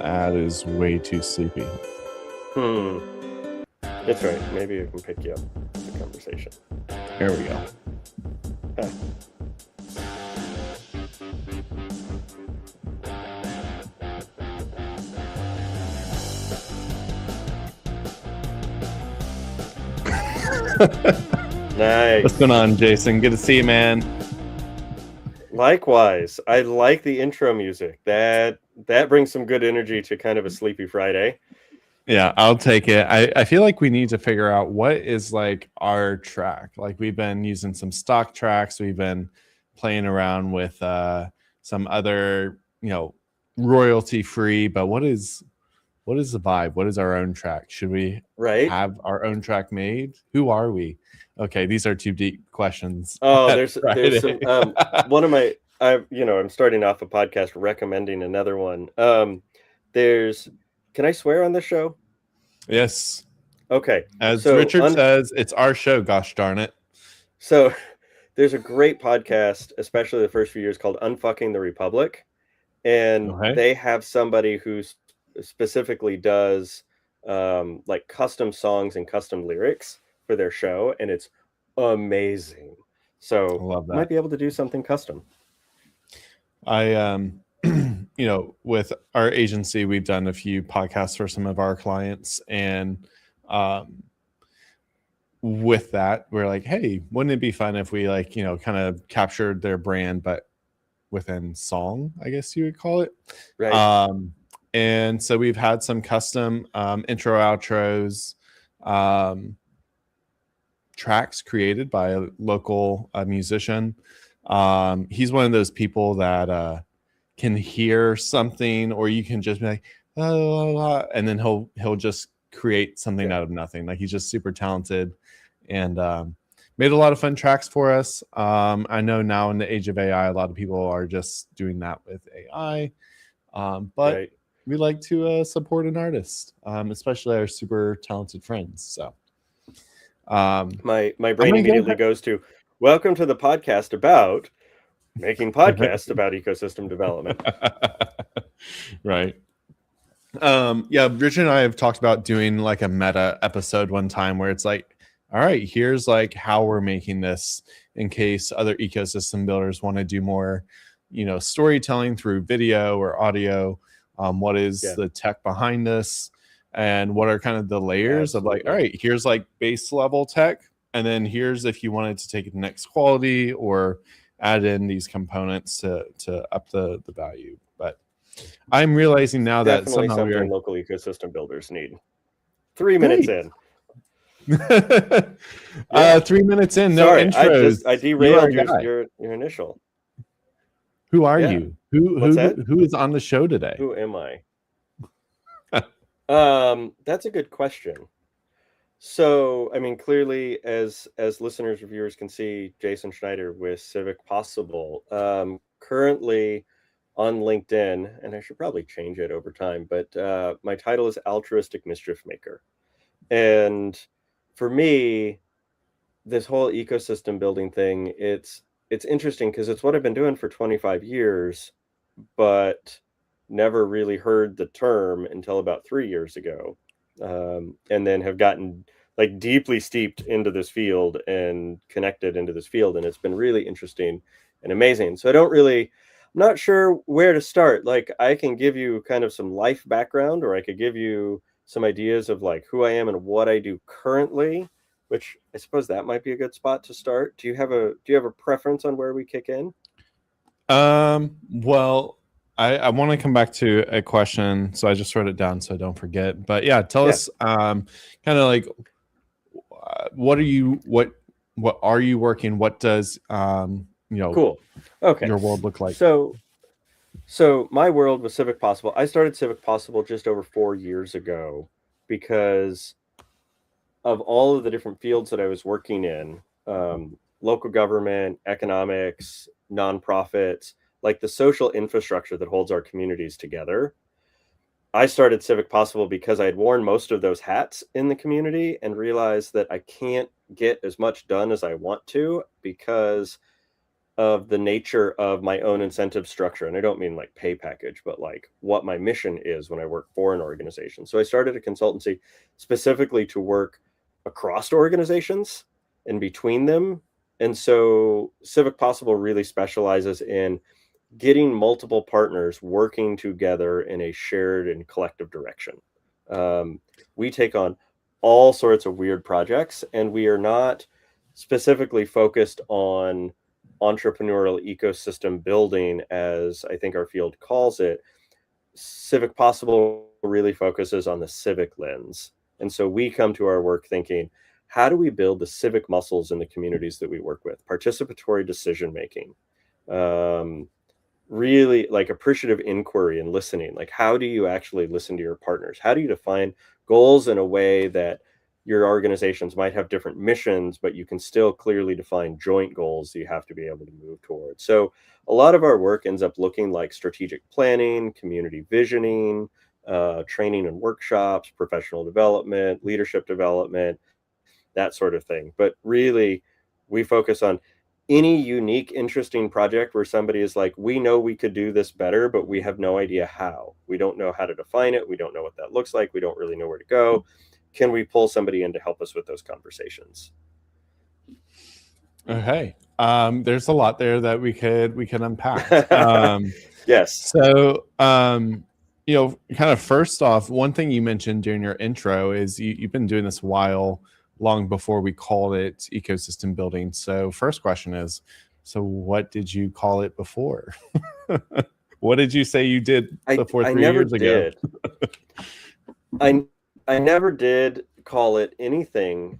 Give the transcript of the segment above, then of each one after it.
ad is way too sleepy. That's right. Maybe I can pick you up the conversation. There we go. Huh. Nice. What's going on, Jason? Good to see you, man. Likewise. I like the intro music. That brings some good energy to kind of a sleepy Friday. Yeah, I'll take it. I feel like we need to figure out what is like our track. Like we've been using some stock tracks. We've been playing around with some other, royalty free. But what is the vibe? What is our own track? Should we have our own track made? Who are we? Okay, these are two deep questions. Oh, there's some one of my I'm starting off a podcast recommending another one. Can I swear on this show? Yes. Okay. As Richard says, it's our show, gosh darn it. So there's a great podcast, especially the first few years, called Unfucking the Republic. And they have somebody who specifically does like custom songs and custom lyrics for their show, and it's amazing. So love that. Might be able to do something custom. I with our agency, we've done a few podcasts for some of our clients, and with that, we're like, hey, wouldn't it be fun if we kind of captured their brand, but within song, I guess you would call it. Right. And so we've had some custom intro outros, tracks created by a local musician. He's one of those people that can hear something, or you can just be like, oh, and then he'll just create something out of nothing. Like he's just super talented, and made a lot of fun tracks for us. I know now in the age of AI, a lot of people are just doing that with AI, but we like to support an artist, especially our super talented friends. So my brain immediately goes to, welcome to the podcast about making podcasts about ecosystem development. Right. Richard and I have talked about doing like a meta episode one time where it's like, all right, here's like how we're making this in case other ecosystem builders want to do more, storytelling through video or audio. What is the tech behind this, and what are kind of the layers of like, all right, here's like base level tech, and then here's if you wanted to take it to next quality or add in these components to up the value. But I'm realizing now that somehow something local ecosystem builders need. 3 minutes in. 3 minutes in. No intros. I derailed your initial. Who are you? Who is on the show today? Who am I? That's a good question. So, I mean, clearly, as listeners, reviewers can see, Jason Schneider with Civic Possible, currently on LinkedIn, and I should probably change it over time, but my title is Altruistic Mischief Maker. And for me, this whole ecosystem building thing, it's interesting because it's what I've been doing for 25 years, but never really heard the term until about 3 years ago. And then have gotten like deeply steeped into this field and connected into this field. And it's been really interesting and amazing. So I'm not sure where to start. Like I can give you kind of some life background, or I could give you some ideas of like who I am and what I do currently, which I suppose that might be a good spot to start. Do you have a preference on where we kick in? Well, I want to come back to a question, so I just wrote it down so I don't forget. But yeah, tell us kind of like what are you working? What does cool. Okay. your world look like? So my world was Civic Possible. I started Civic Possible just over 4 years ago because of all of the different fields that I was working in, local government, economics, nonprofits, like the social infrastructure that holds our communities together. I started Civic Possible because I had worn most of those hats in the community and realized that I can't get as much done as I want to because of the nature of my own incentive structure. And I don't mean like pay package, but like what my mission is when I work for an organization. So I started a consultancy specifically to work across organizations and between them. And so Civic Possible really specializes in getting multiple partners working together in a shared and collective direction. We take on all sorts of weird projects, and we are not specifically focused on entrepreneurial ecosystem building, as I think our field calls it. Civic Possible really focuses on the civic lens. And so we come to our work thinking, how do we build the civic muscles in the communities that we work with? Participatory decision making, really like appreciative inquiry and listening. Like, how do you actually listen to your partners? How do you define goals in a way that your organizations might have different missions, but you can still clearly define joint goals that you have to be able to move towards? So a lot of our work ends up looking like strategic planning, community visioning, training and workshops, professional development, leadership development, that sort of thing. But really, we focus on any unique, interesting project where somebody is like, we know we could do this better, but we have no idea how. We don't know how to define it. We don't know what that looks like. We don't really know where to go. Can we pull somebody in to help us with those conversations? Okay. There's a lot there that we could unpack. Yes. So, kind of first off, one thing you mentioned during your intro is you've been doing this a while, long before we called it ecosystem building. So first question is, so what did you call it before? What did you say you did before 3 years ago? I never did call it anything.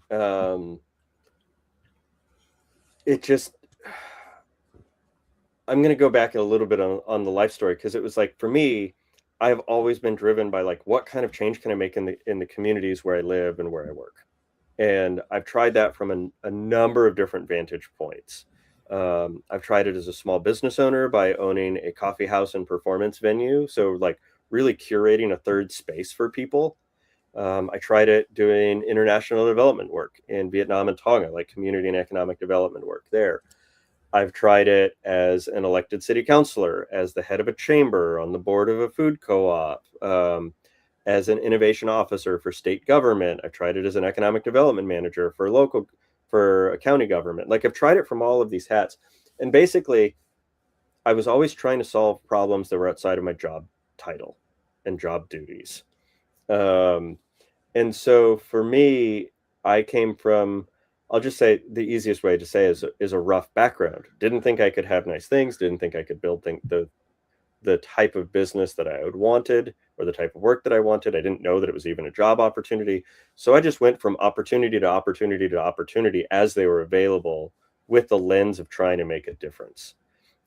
It just, I'm going to go back a little bit on the life story, because it was like, for me, I've always been driven by like, what kind of change can I make in the communities where I live and where I work? And I've tried that from a number of different vantage points. I've tried it as a small business owner by owning a coffee house and performance venue. So like really curating a third space for people. I tried it doing international development work in Vietnam and Tonga, like community and economic development work there. I've tried it as an elected city councilor, as the head of a chamber, on the board of a food co-op, as an innovation officer for state government. I've tried it as an economic development manager for a county government. Like, I've tried it from all of these hats. And basically, I was always trying to solve problems that were outside of my job title and job duties. And so for me, I came from, I'll just say the easiest way to say is a rough background. Didn't think I could have nice things. Didn't think I could build the type of business that I would wanted, or the type of work that I wanted. I didn't know that it was even a job opportunity. So I just went from opportunity to opportunity to opportunity as they were available, with the lens of trying to make a difference.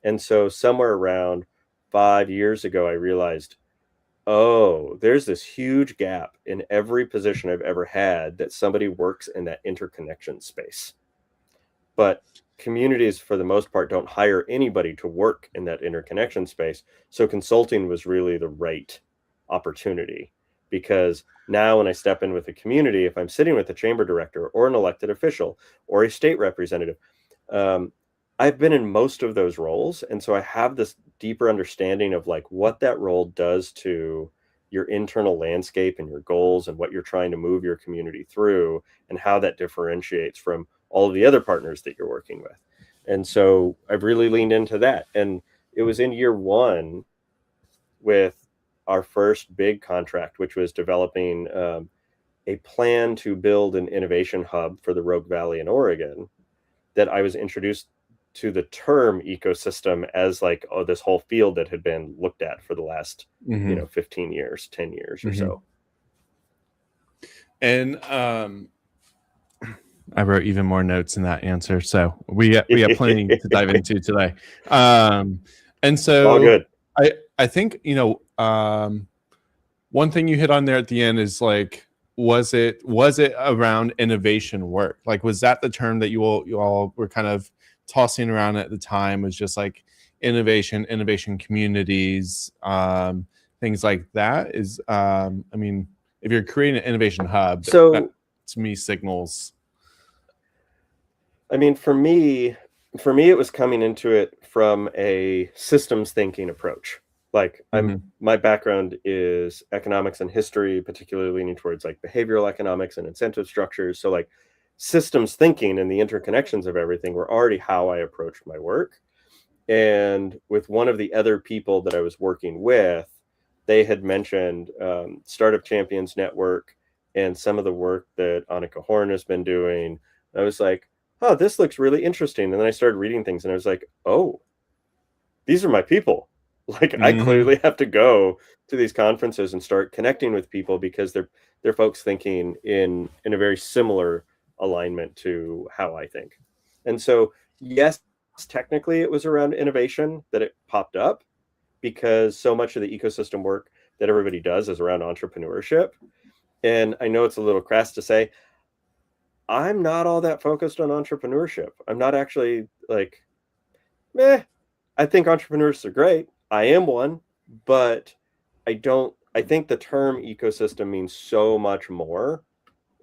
And so somewhere around 5 years ago, I realized, oh, there's this huge gap in every position I've ever had, that somebody works in that interconnection space. But communities, for the most part, don't hire anybody to work in that interconnection space. So consulting was really the right opportunity, because now when I step in with a community, if I'm sitting with a chamber director or an elected official or a state representative, I've been in most of those roles. And so I have this deeper understanding of like what that role does to your internal landscape and your goals and what you're trying to move your community through, and how that differentiates from all of the other partners that you're working with. And so I've really leaned into that. And it was in year one with our first big contract, which was developing a plan to build an innovation hub for the Rogue Valley in Oregon, that I was introduced to the term ecosystem as like, oh, this whole field that had been looked at for the last 15 years, 10 years or so. And I wrote even more notes in that answer, so we got plenty to dive into today. And so all good. I think one thing you hit on there at the end is like, was it around innovation work? Like, was that the term that you all were kind of tossing around at the time? Was just like innovation communities, things like that? Is I mean, if you're creating an innovation hub, so that to me signals. I mean, for me, for me, it was coming into it from a systems thinking approach. Like my background is economics and history, particularly leaning towards like behavioral economics and incentive structures. So like systems thinking and the interconnections of everything were already how I approached my work. And with one of the other people that I was working with, they had mentioned Startup Champions Network and some of the work that Annika Horn has been doing. I was like, oh, this looks really interesting. And then I started reading things and I was like, oh, these are my people. Like I Mm-hmm. clearly have to go to these conferences and start connecting with people because they're folks thinking in a very similar alignment to how I think. And so, yes, technically it was around innovation that it popped up because so much of the ecosystem work that everybody does is around entrepreneurship. And I know it's a little crass to say, I'm not all that focused on entrepreneurship. I'm not actually like, meh, I think entrepreneurs are great. I am one, but I think the term ecosystem means so much more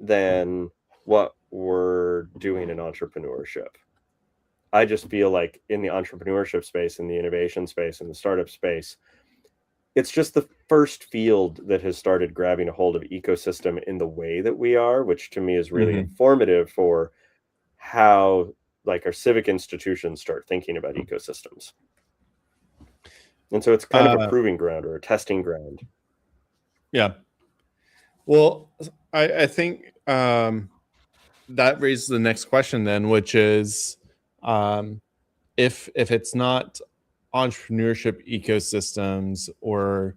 than what we're doing in entrepreneurship. I just feel like in the entrepreneurship space, in the innovation space, in the startup space, it's just the first field that has started grabbing a hold of ecosystem in the way that we are, which to me is really Mm-hmm. informative for how like our civic institutions start thinking about ecosystems. And so it's kind of a Uh, proving ground or a testing ground. yeah. Well, I think that raises the next question then, which is, um, if it's not entrepreneurship ecosystems, or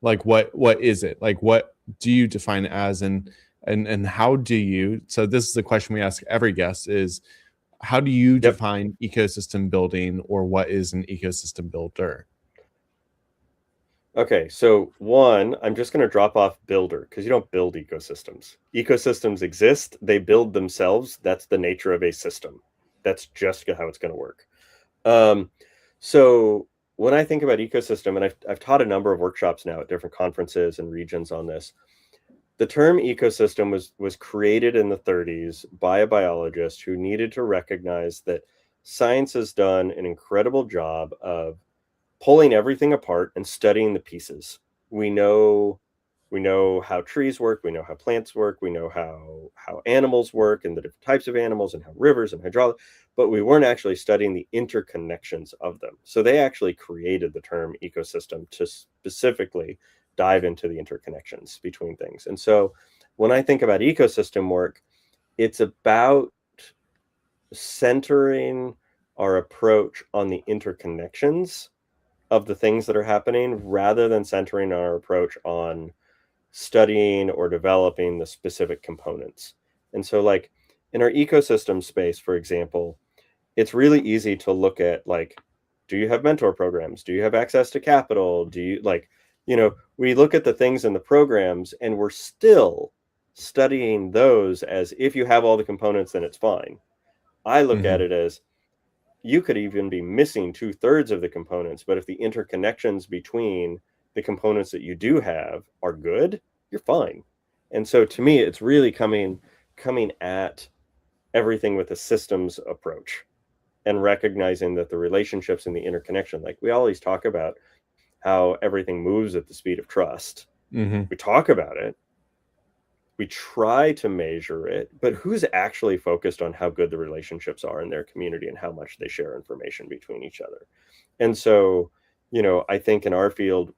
like what is it? Like what do you define it as, and how do you? So this is the question we ask every guest: is how do you Yep. define ecosystem building, or what is an ecosystem builder? Okay, so one, I'm just going to drop off builder because you don't build ecosystems. Ecosystems exist, they build themselves. That's the nature of a system. That's just how it's going to work. Um, so when I think about ecosystem, and I've taught a number of workshops now at different conferences and regions on this, the term ecosystem was created in the 30s by a biologist who needed to recognize that science has done an incredible job of pulling everything apart and studying the pieces. We know we know how trees work, we know how plants work, we know how animals work and the different types of animals and how rivers and hydraulic, but we weren't actually studying the interconnections of them. So they actually created the term ecosystem to specifically dive into the interconnections between things. And so when I think about ecosystem work, it's about centering our approach on the interconnections of the things that are happening rather than centering our approach on studying or developing the specific components. And so like in our ecosystem space, for example, it's really easy to look at like, do you have mentor programs? Do you have access to capital? Do you like, we look at the things in the programs and we're still studying those as if you have all the components, then it's fine. I look at Mm-hmm. it as you could even be missing 2/3 of the components, but if the interconnections between the components that you do have are good, you're fine. And so to me, it's really coming at everything with a systems approach and recognizing that the relationships and the interconnection, like we always talk about how everything moves at the speed of trust. Mm-hmm. We talk about it, we try to measure it, but who's actually focused on how good the relationships are in their community and how much they share information between each other? And so, I think in our field,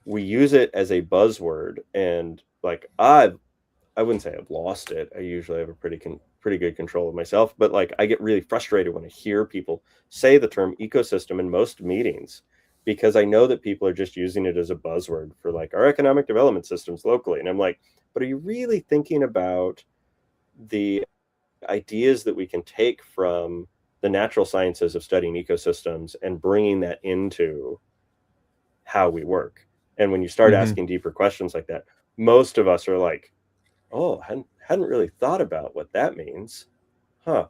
we use it as a buzzword, and like I wouldn't say I've lost it. I usually have a pretty good control of myself, but like I get really frustrated when I hear people say the term ecosystem in most meetings because I know that people are just using it as a buzzword for like our economic development systems locally. And I'm like, but are you really thinking about the ideas that we can take from the natural sciences of studying ecosystems and bringing that into how we work? And when you start Mm-hmm. asking deeper questions like that, most of us are like, oh, hadn't really thought about what that means. Huh.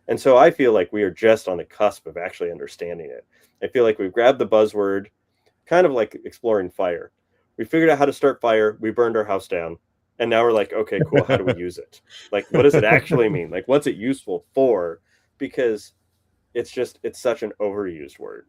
And so I feel like we are just on the cusp of actually understanding it. I feel like we've grabbed the buzzword, kind of like exploring fire. We figured out how to start fire, we burned our house down, and now we're like, okay, cool, how do we use it? Like, what does it actually mean? Like, what's it useful for? Because it's such an overused word.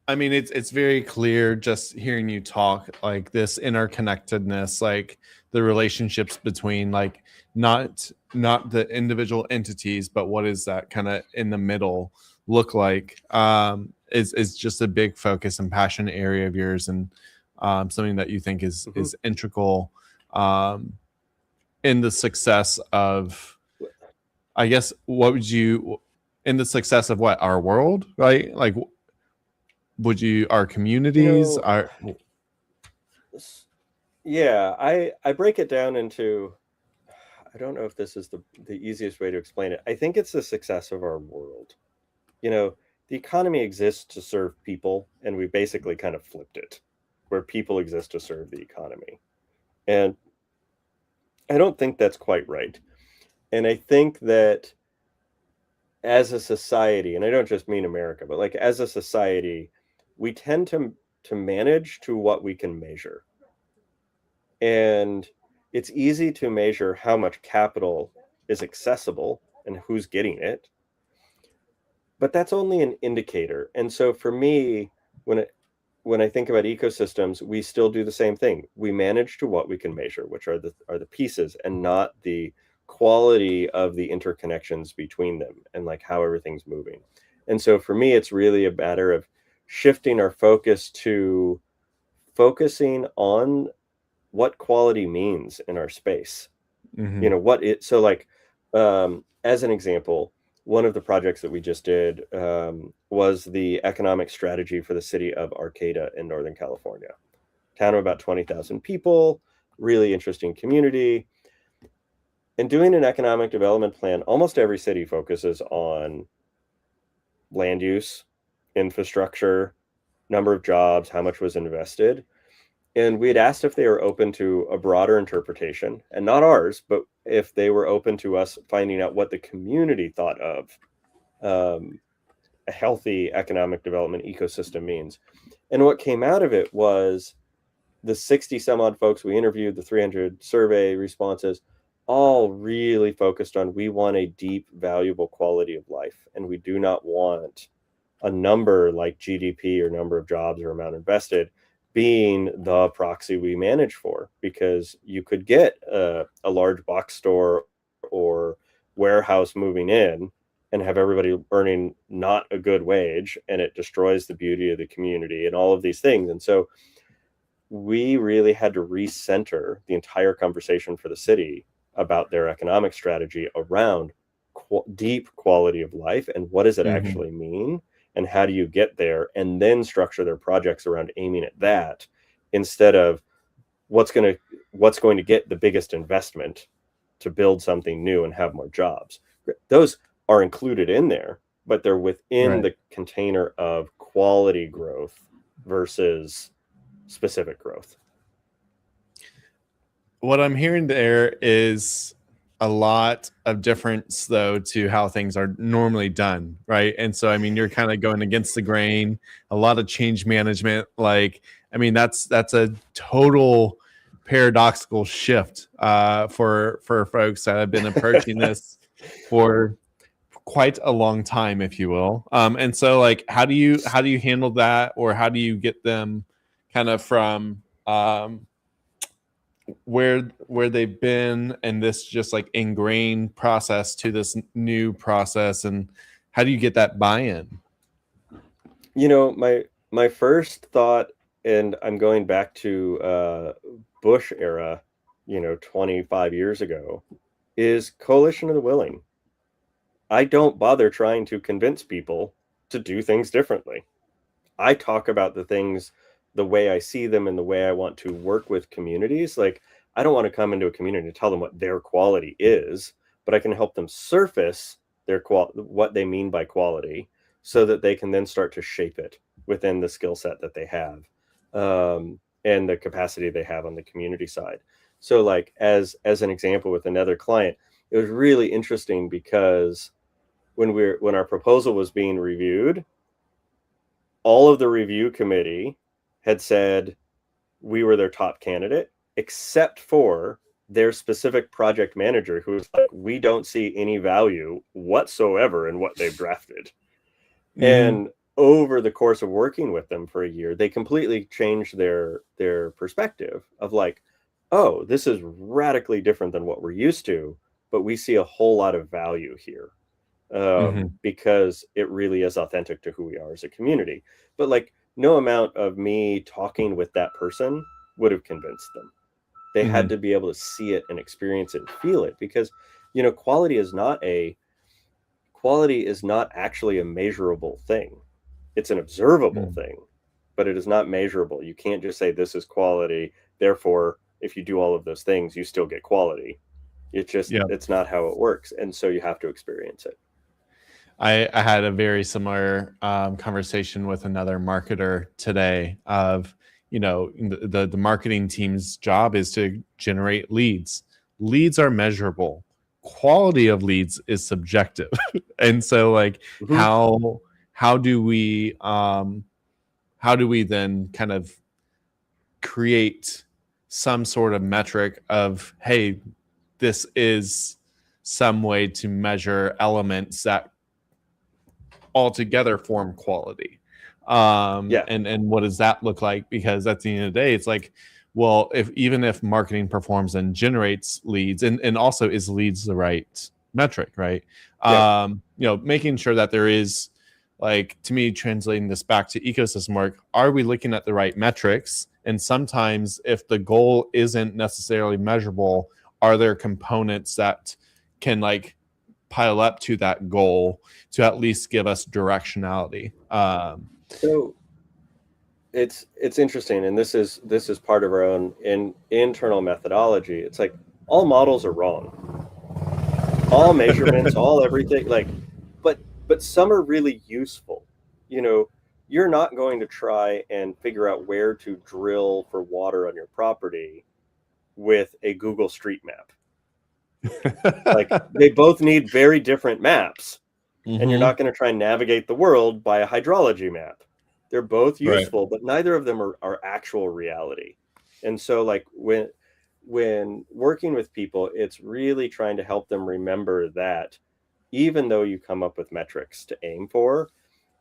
I mean, it's very clear just hearing you talk, like this interconnectedness, like the relationships between like not the individual entities, but what is that kind of in the middle look like, is just a big focus and passion area of yours, and something that you think is integral in the success of, I guess, what would you, in the success of what, our world, right? Like, would you, our communities, our, yeah, I break it down into, I don't know if this is the easiest way to explain it. I think it's the success of our world. The economy exists to serve people, and we basically kind of flipped it, where people exist to serve the economy. And I don't think that's quite right. And I think that as a society, and I don't just mean America, but like as a society, we tend to manage to what we can measure. And it's easy to measure how much capital is accessible and who's getting it. But that's only an indicator. And so for me, when I think about ecosystems, we still do the same thing. We manage to what we can measure, which are the pieces, and not the quality of the interconnections between them and like how everything's moving. And so for me, it's really a matter of shifting our focus to focusing on what quality means in our space. So like, as an example, one of the projects that we just did was the economic strategy for the city of Arcata in Northern California. Town of about 20,000 people, really interesting community. And doing an economic development plan, almost every city focuses on land use, infrastructure, number of jobs, how much was invested. And we had asked if they were open to a broader interpretation, and not ours, but if they were open to us finding out what the community thought of a healthy economic development ecosystem means. And what came out of it was the 60 some odd folks we interviewed, the 300 survey responses, all really focused on, we want a deep, valuable quality of life. And we do not want a number like GDP or number of jobs or amount invested being the proxy we manage for, because you could get a large box store or warehouse moving in and have everybody earning not a good wage, and it destroys the beauty of the community and all of these things. And so we really had to recenter the entire conversation for the city about their economic strategy around deep quality of life, and what does it actually mean, and how do you get there, and then structure their projects around aiming at that, instead of what's going to get the biggest investment to build something new and have more jobs. Those are included in there, but they're within the container of quality growth versus specific growth. What I'm hearing there is a lot of difference, though, to how things are normally done, right? And so, I mean, you're kind of going against the grain, a lot of change management. Like, I mean, that's a total paradoxical shift for folks that have been approaching this for quite a long time, if you will. And so, like, how do you handle that, or how do you get them kind of from where they've been and this just like ingrained process to this new process, and how do you get that buy-in? My first thought, and I'm going back to Bush era, 25 years ago, is coalition of the willing. I don't bother trying to convince people to do things differently. I talk about the things the way I see them and the way I want to work with communities. Like, I don't want to come into a community and tell them what their quality is, but I can help them surface what they mean by quality, so that they can then start to shape it within the skill set that they have, and the capacity they have on the community side. So like, as an example with another client, it was really interesting because when our proposal was being reviewed, all of the review committee had said we were their top candidate, except for their specific project manager who was like, we don't see any value whatsoever in what they've drafted. Mhm. And over the course of working with them for a year, they completely changed their perspective of like, oh, this is radically different than what we're used to, but we see a whole lot of value here. Because it really is authentic to who we are as a community. But like, no amount of me talking with that person would have convinced them. They had to be able to see it and experience it and feel it, because, you know, quality is not actually a measurable thing. It's an observable thing, but it is not measurable. You can't just say this is quality, therefore if you do all of those things you still get quality. It's not how it works, and so you have to experience it. I had a very similar conversation with another marketer today of, you know, the marketing team's job is to generate leads. Leads are measurable. Quality of leads is subjective. And so like how do we then kind of create some sort of metric of, hey, this is some way to measure elements that altogether form quality. And what does that look like? Because at the end of the day, it's like, well, even if marketing performs and generates leads, and also is leads the right metric, right? You know, making sure that there is, like, to me, translating this back to ecosystem work, are we looking at the right metrics? And sometimes if the goal isn't necessarily measurable, are there components that can like pile up to that goal to at least give us directionality? So it's interesting, and this is part of our own internal methodology. It's like all models are wrong, all measurements, all everything, like, but some are really useful. You know, you're not going to try and figure out where to drill for water on your property with a Google Street Map. Like, they both need very different maps, and you're not going to try and navigate the world by a hydrology map. They're both useful, but neither of them are actual reality. And so like when working with people, it's really trying to help them remember that even though you come up with metrics to aim for,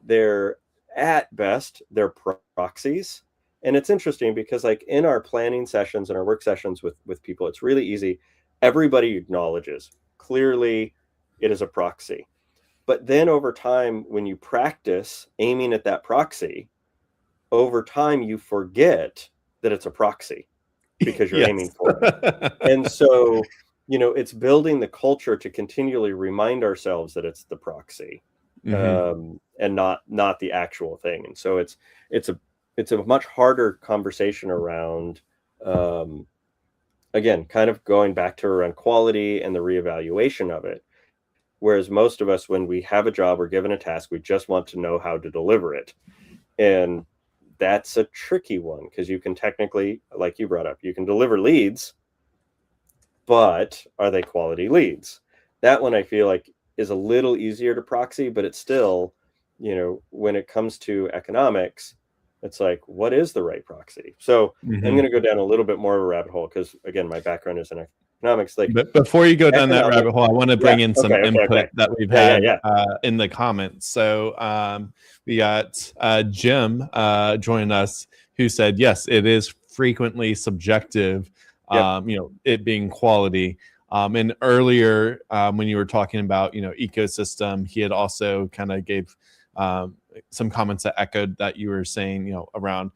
they're at best, they're proxies. And it's interesting because like in our planning sessions and our work sessions with people, it's really easy. Everybody acknowledges clearly it is a proxy. But then over time, when you practice aiming at that proxy, over time you forget that it's a proxy because you're aiming for it. And so, you know, it's building the culture to continually remind ourselves that it's the proxy, and not the actual thing. And so it's a much harder conversation around, again, kind of going back to around quality and the reevaluation of it. Whereas most of us, when we have a job or given a task, we just want to know how to deliver it. And that's a tricky one because you can technically, like you brought up, you can deliver leads, but are they quality leads? That one I feel like is a little easier to proxy, but it's still, you know, when it comes to economics, it's like, what is the right proxy? So I'm going to go down a little bit more of a rabbit hole because, again, my background is in economics. Like, but before you go down that rabbit hole, I want to bring in some input that we've had in the comments. So we got Jim joining us, who said, yes, it is frequently subjective, you know, it being quality. And earlier when you were talking about, you know, ecosystem, he had also kind of gave some comments that echoed that you were saying, you know, around,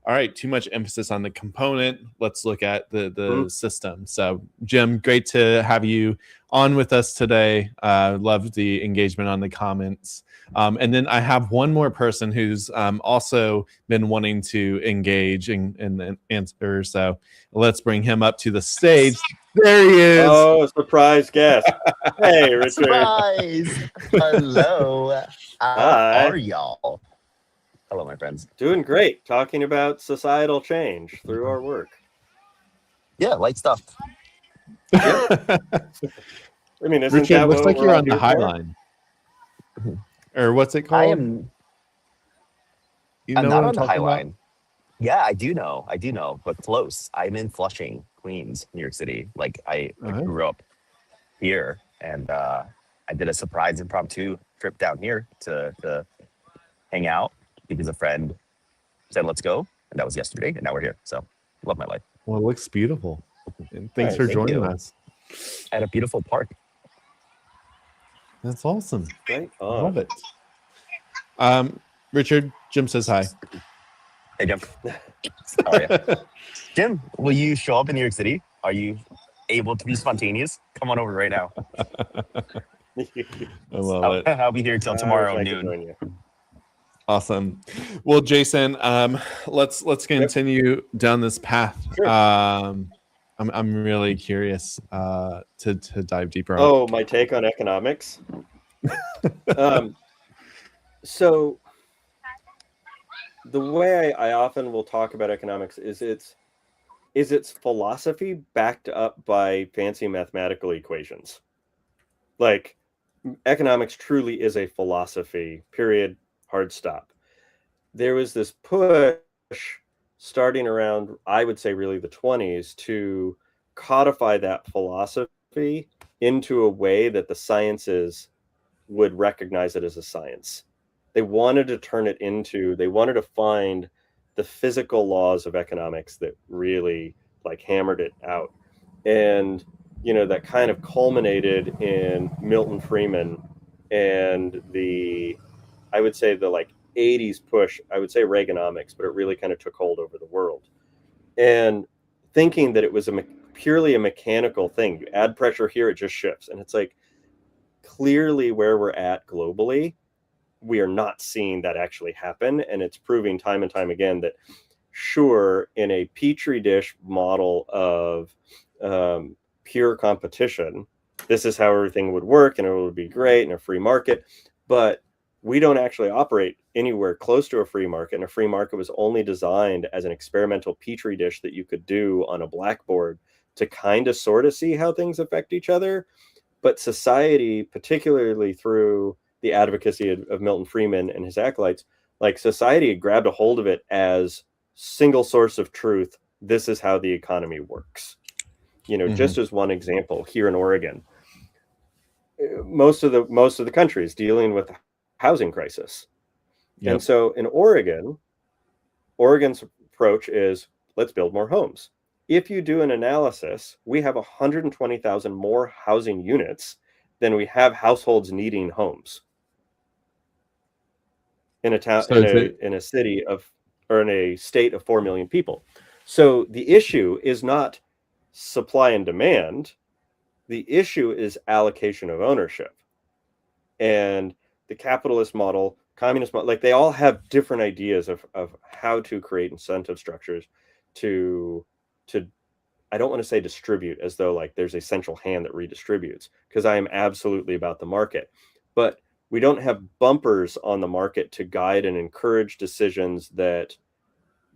all right, too much emphasis on the component. Let's look at the system. So, Jim, great to have you on with us today. Love the engagement on the comments. And then I have one more person who's also been wanting to engage and answer. So let's bring him up to the stage. There he is. Oh, surprise guest. Hey, Richard. Surprise. Hello. How are y'all? Hello, my friends. Doing great. Talking about societal change through our work. Yeah, light stuff. I mean, isn't Richard, that looks what like we're you're all on the here High for? Line. Or what's it called? I'm not on the High Line. Yeah, I do know, but close. I'm in Flushing, Queens, New York City. Like I Oh, grew up here, and I did a surprise impromptu trip down here to hang out because a friend said let's go, and that was yesterday, and now we're here. So love my life. well, it looks beautiful. And thanks for Nice. Thank joining you. us. At a beautiful park. That's awesome. Right I on. love it. Richard, Jim says hi. Hey Jim, how are you? Jim, will you show up in New York City? Are you able to be spontaneous? Come on over right now. I love it. I'll be here till I wish tomorrow I could noon. join you. Awesome. Well, Jason, let's continue down this path. Sure. I'm really curious to dive deeper on. Oh, my take on economics. So the way I often will talk about economics is its philosophy backed up by fancy mathematical equations. Like economics truly is a philosophy, period, hard stop. There was this push starting around, I would say really the 20s, to codify that philosophy into a way that the sciences would recognize it as a science. They wanted to find the physical laws of economics that really like hammered it out. And, that kind of culminated in Milton Friedman and I would say the like 80s push, I would say Reaganomics, but it really kind of took hold over the world. And thinking that it was purely a mechanical thing. You add pressure here, it just shifts. And it's like, clearly where we're at globally, we are not seeing that actually happen. And it's proving time and time again that sure, in a petri dish model of pure competition, this is how everything would work and it would be great in a free market. But we don't actually operate anywhere close to a free market. And a free market was only designed as an experimental petri dish that you could do on a blackboard to kind of sort of see how things affect each other. But society, particularly through the advocacy of Milton Friedman and his acolytes, like society had grabbed a hold of it as single source of truth. This is how the economy works. Just as one example, here in Oregon, most of the country is dealing with a housing crisis. Yep. And so in Oregon's approach is let's build more homes. If you do an analysis, we have 120,000 more housing units than we have households needing homes in a town, So in a city of, or in a state of 4 million people. So the issue is not supply and demand. The issue is allocation of ownership. And the capitalist model, communist model, like they all have different ideas of how to create incentive structures to I don't want to say distribute as though like there's a central hand that redistributes, because I am absolutely about the market. But we don't have bumpers on the market to guide and encourage decisions that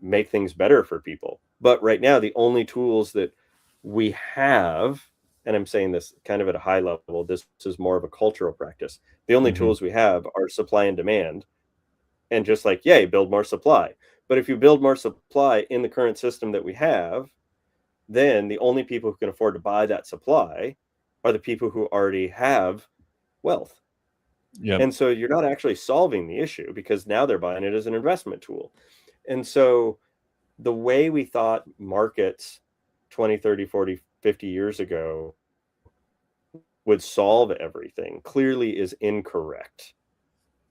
make things better for people. But right now, the only tools that we have, and I'm saying this kind of at a high level, this is more of a cultural practice. The only tools we have are supply and demand. And just like, yay, build more supply. But if you build more supply in the current system that we have, then the only people who can afford to buy that supply are the people who already have wealth. Yep. And so you're not actually solving the issue because now they're buying it as an investment tool. And so the way we thought markets 20, 30, 40, 50 years ago would solve everything clearly is incorrect.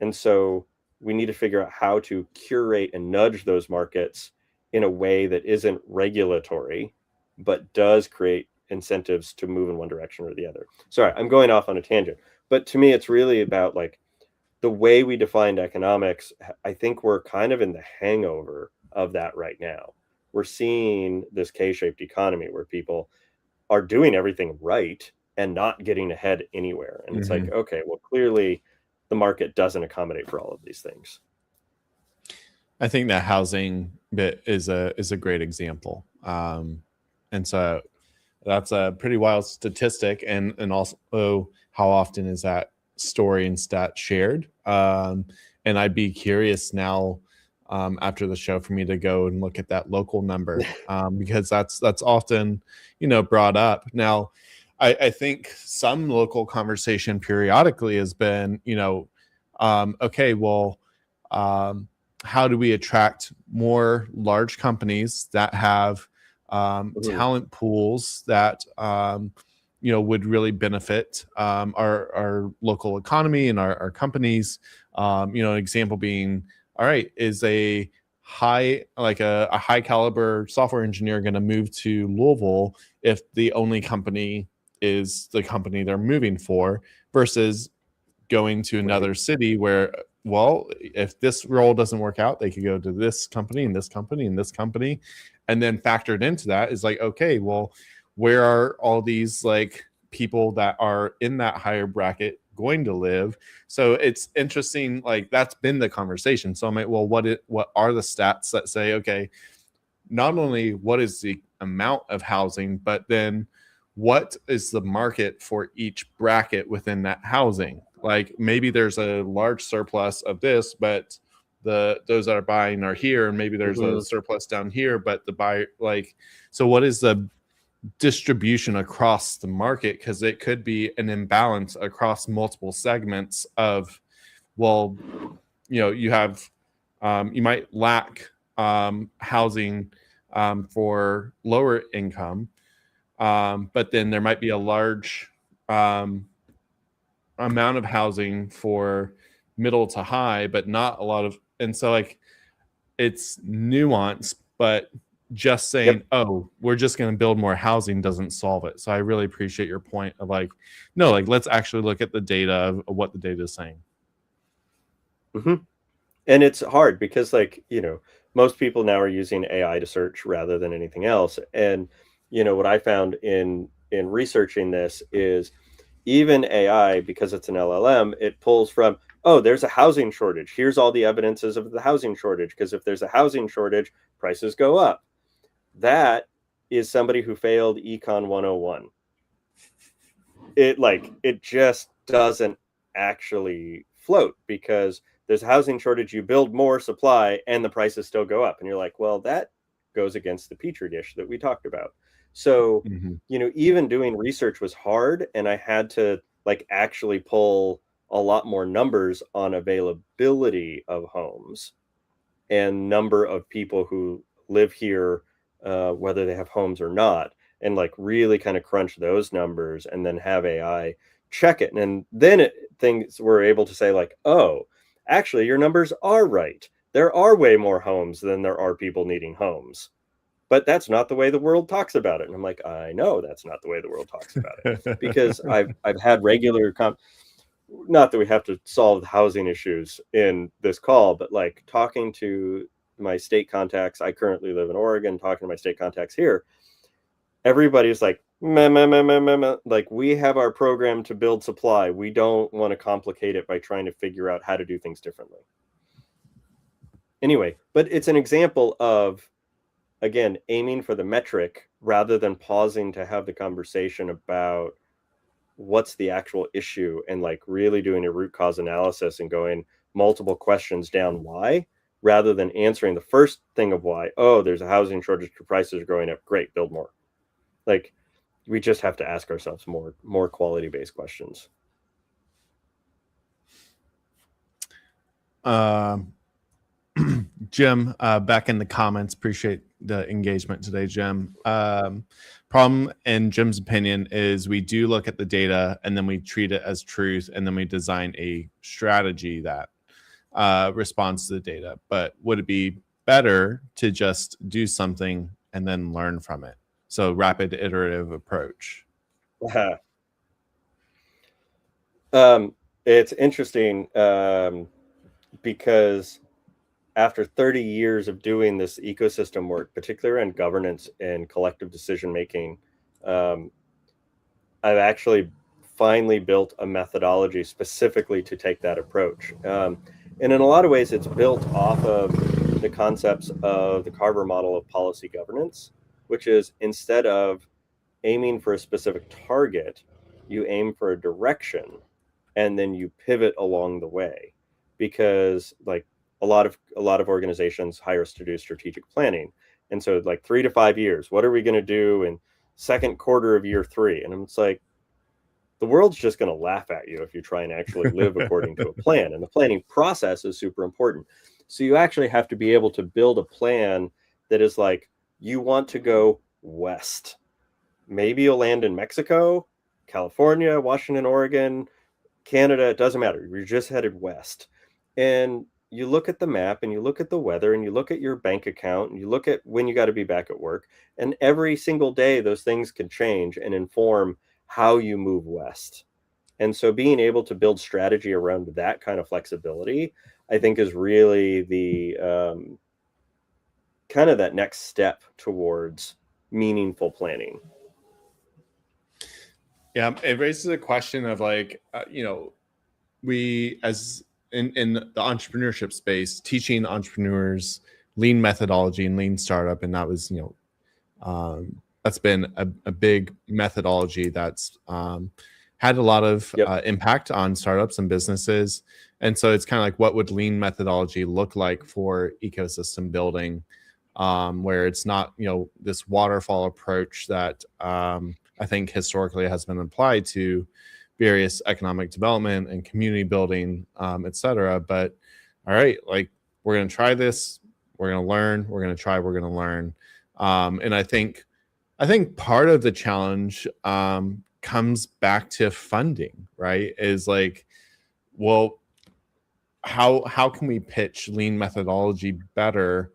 And so we need to figure out how to curate and nudge those markets in a way that isn't regulatory, but does create incentives to move in one direction or the other. Sorry, I'm going off on a tangent. But to me, it's really about like the way we defined economics. I think we're kind of in the hangover of that right now. We're seeing this K-shaped economy where people are doing everything right and not getting ahead anywhere. And it's like, okay, well, clearly the market doesn't accommodate for all of these things. I think that housing bit is a great example. And so that's a pretty wild statistic. And also how often is that story and stat shared? And I'd be curious now, after the show for me to go and look at that local number, because that's often, brought up. Now, I think some local conversation periodically has been, okay, well, how do we attract more large companies that have talent pools that would really benefit our local economy and our companies. An example being, all right, is a high caliber software engineer going to move to Louisville if the only company is the company they're moving for, versus going to another city where, well, if this role doesn't work out, they could go to this company and this company and this company. And then factored into that is like, okay, well, where are all these like people that are in that higher bracket going to live? So it's interesting, like that's been the conversation. So I'm like, well, what are the stats that say, okay, not only what is the amount of housing, but then what is the market for each bracket within that housing? Like maybe there's a large surplus of this, but those that are buying are here, and maybe there's a surplus down here, but the buyer, like, so what is the distribution across the market? Because it could be an imbalance across multiple segments of, well, you have you might lack housing for lower income, but then there might be a large amount of housing for middle to high, but not a lot of. And so like it's nuance, but just saying, oh, we're just going to build more housing doesn't solve it. So I really appreciate your point of like, no, like let's actually look at the data of what the data is saying. And it's hard because like, most people now are using AI to search rather than anything else. And, what I found in researching this is even AI, because it's an LLM, it pulls from, oh, there's a housing shortage. Here's all the evidences of the housing shortage. Because if there's a housing shortage, prices go up. That is somebody who failed Econ 101. It just doesn't actually float because there's a housing shortage. You build more supply and the prices still go up. And you're like, well, that goes against the petri dish that we talked about. So, even doing research was hard, and I had to like actually pull a lot more numbers on availability of homes and number of people who live here, whether they have homes or not, and like really kind of crunch those numbers and then have AI check it. And then things were able to say like, oh, actually your numbers are right. There are way more homes than there are people needing homes. But that's not the way the world talks about it. And I'm like, I know that's not the way the world talks about it, because I've had regular not that we have to solve the housing issues in this call, but like talking to my state contacts. I currently live in Oregon, talking to my state contacts here. Everybody's like, meh, meh, meh, meh, meh, meh. Like, we have our program to build supply. We don't want to complicate it by trying to figure out how to do things differently. Anyway, but it's an example of, again, aiming for the metric rather than pausing to have the conversation about what's the actual issue and like really doing a root cause analysis and going multiple questions down why, rather than answering the first thing of why. Oh, there's a housing shortage, prices are going up. Great, build more. Like, we just have to ask ourselves more quality-based questions. Jim, back in the comments, appreciate the engagement today, Jim. Problem in Jim's opinion is we do look at the data and then we treat it as truth, and then we design a strategy that responds to the data. But would it be better to just do something and then learn from it? So rapid iterative approach. It's interesting because after 30 years of doing this ecosystem work, particularly in governance and collective decision making, I've actually finally built a methodology specifically to take that approach. And in a lot of ways, it's built off of the concepts of the Carver model of policy governance, which is, instead of aiming for a specific target, you aim for a direction and then you pivot along the way. Because like a lot of organizations hire us to do strategic planning. And so like 3 to 5 years, what are we going to do in second quarter of year 3? And it's like, the world's just going to laugh at you if you try and actually live according to a plan. And the planning process is super important. So you actually have to be able to build a plan that is like, you want to go west. Maybe you'll land in Mexico, California, Washington, Oregon, Canada, it doesn't matter. You're just headed west. And you look at the map and you look at the weather and you look at your bank account and you look at when you got to be back at work. And every single day, those things can change and inform how you move west. And so being able to build strategy around that kind of flexibility, I think, is really the kind of that next step towards meaningful planning. Yeah, it raises a question of like, we as in the entrepreneurship space, teaching entrepreneurs lean methodology and lean startup, and that was that's been a big methodology that's had a lot of impact on startups and businesses. And so it's kind of like, what would lean methodology look like for ecosystem building, where it's not this waterfall approach that I think historically has been applied to various economic development and community building, et cetera. But all right, like, we're going to try this, we're going to learn, we're going to try, we're going to learn. And I think part of the challenge comes back to funding, right? Is like, well, how can we pitch lean methodology better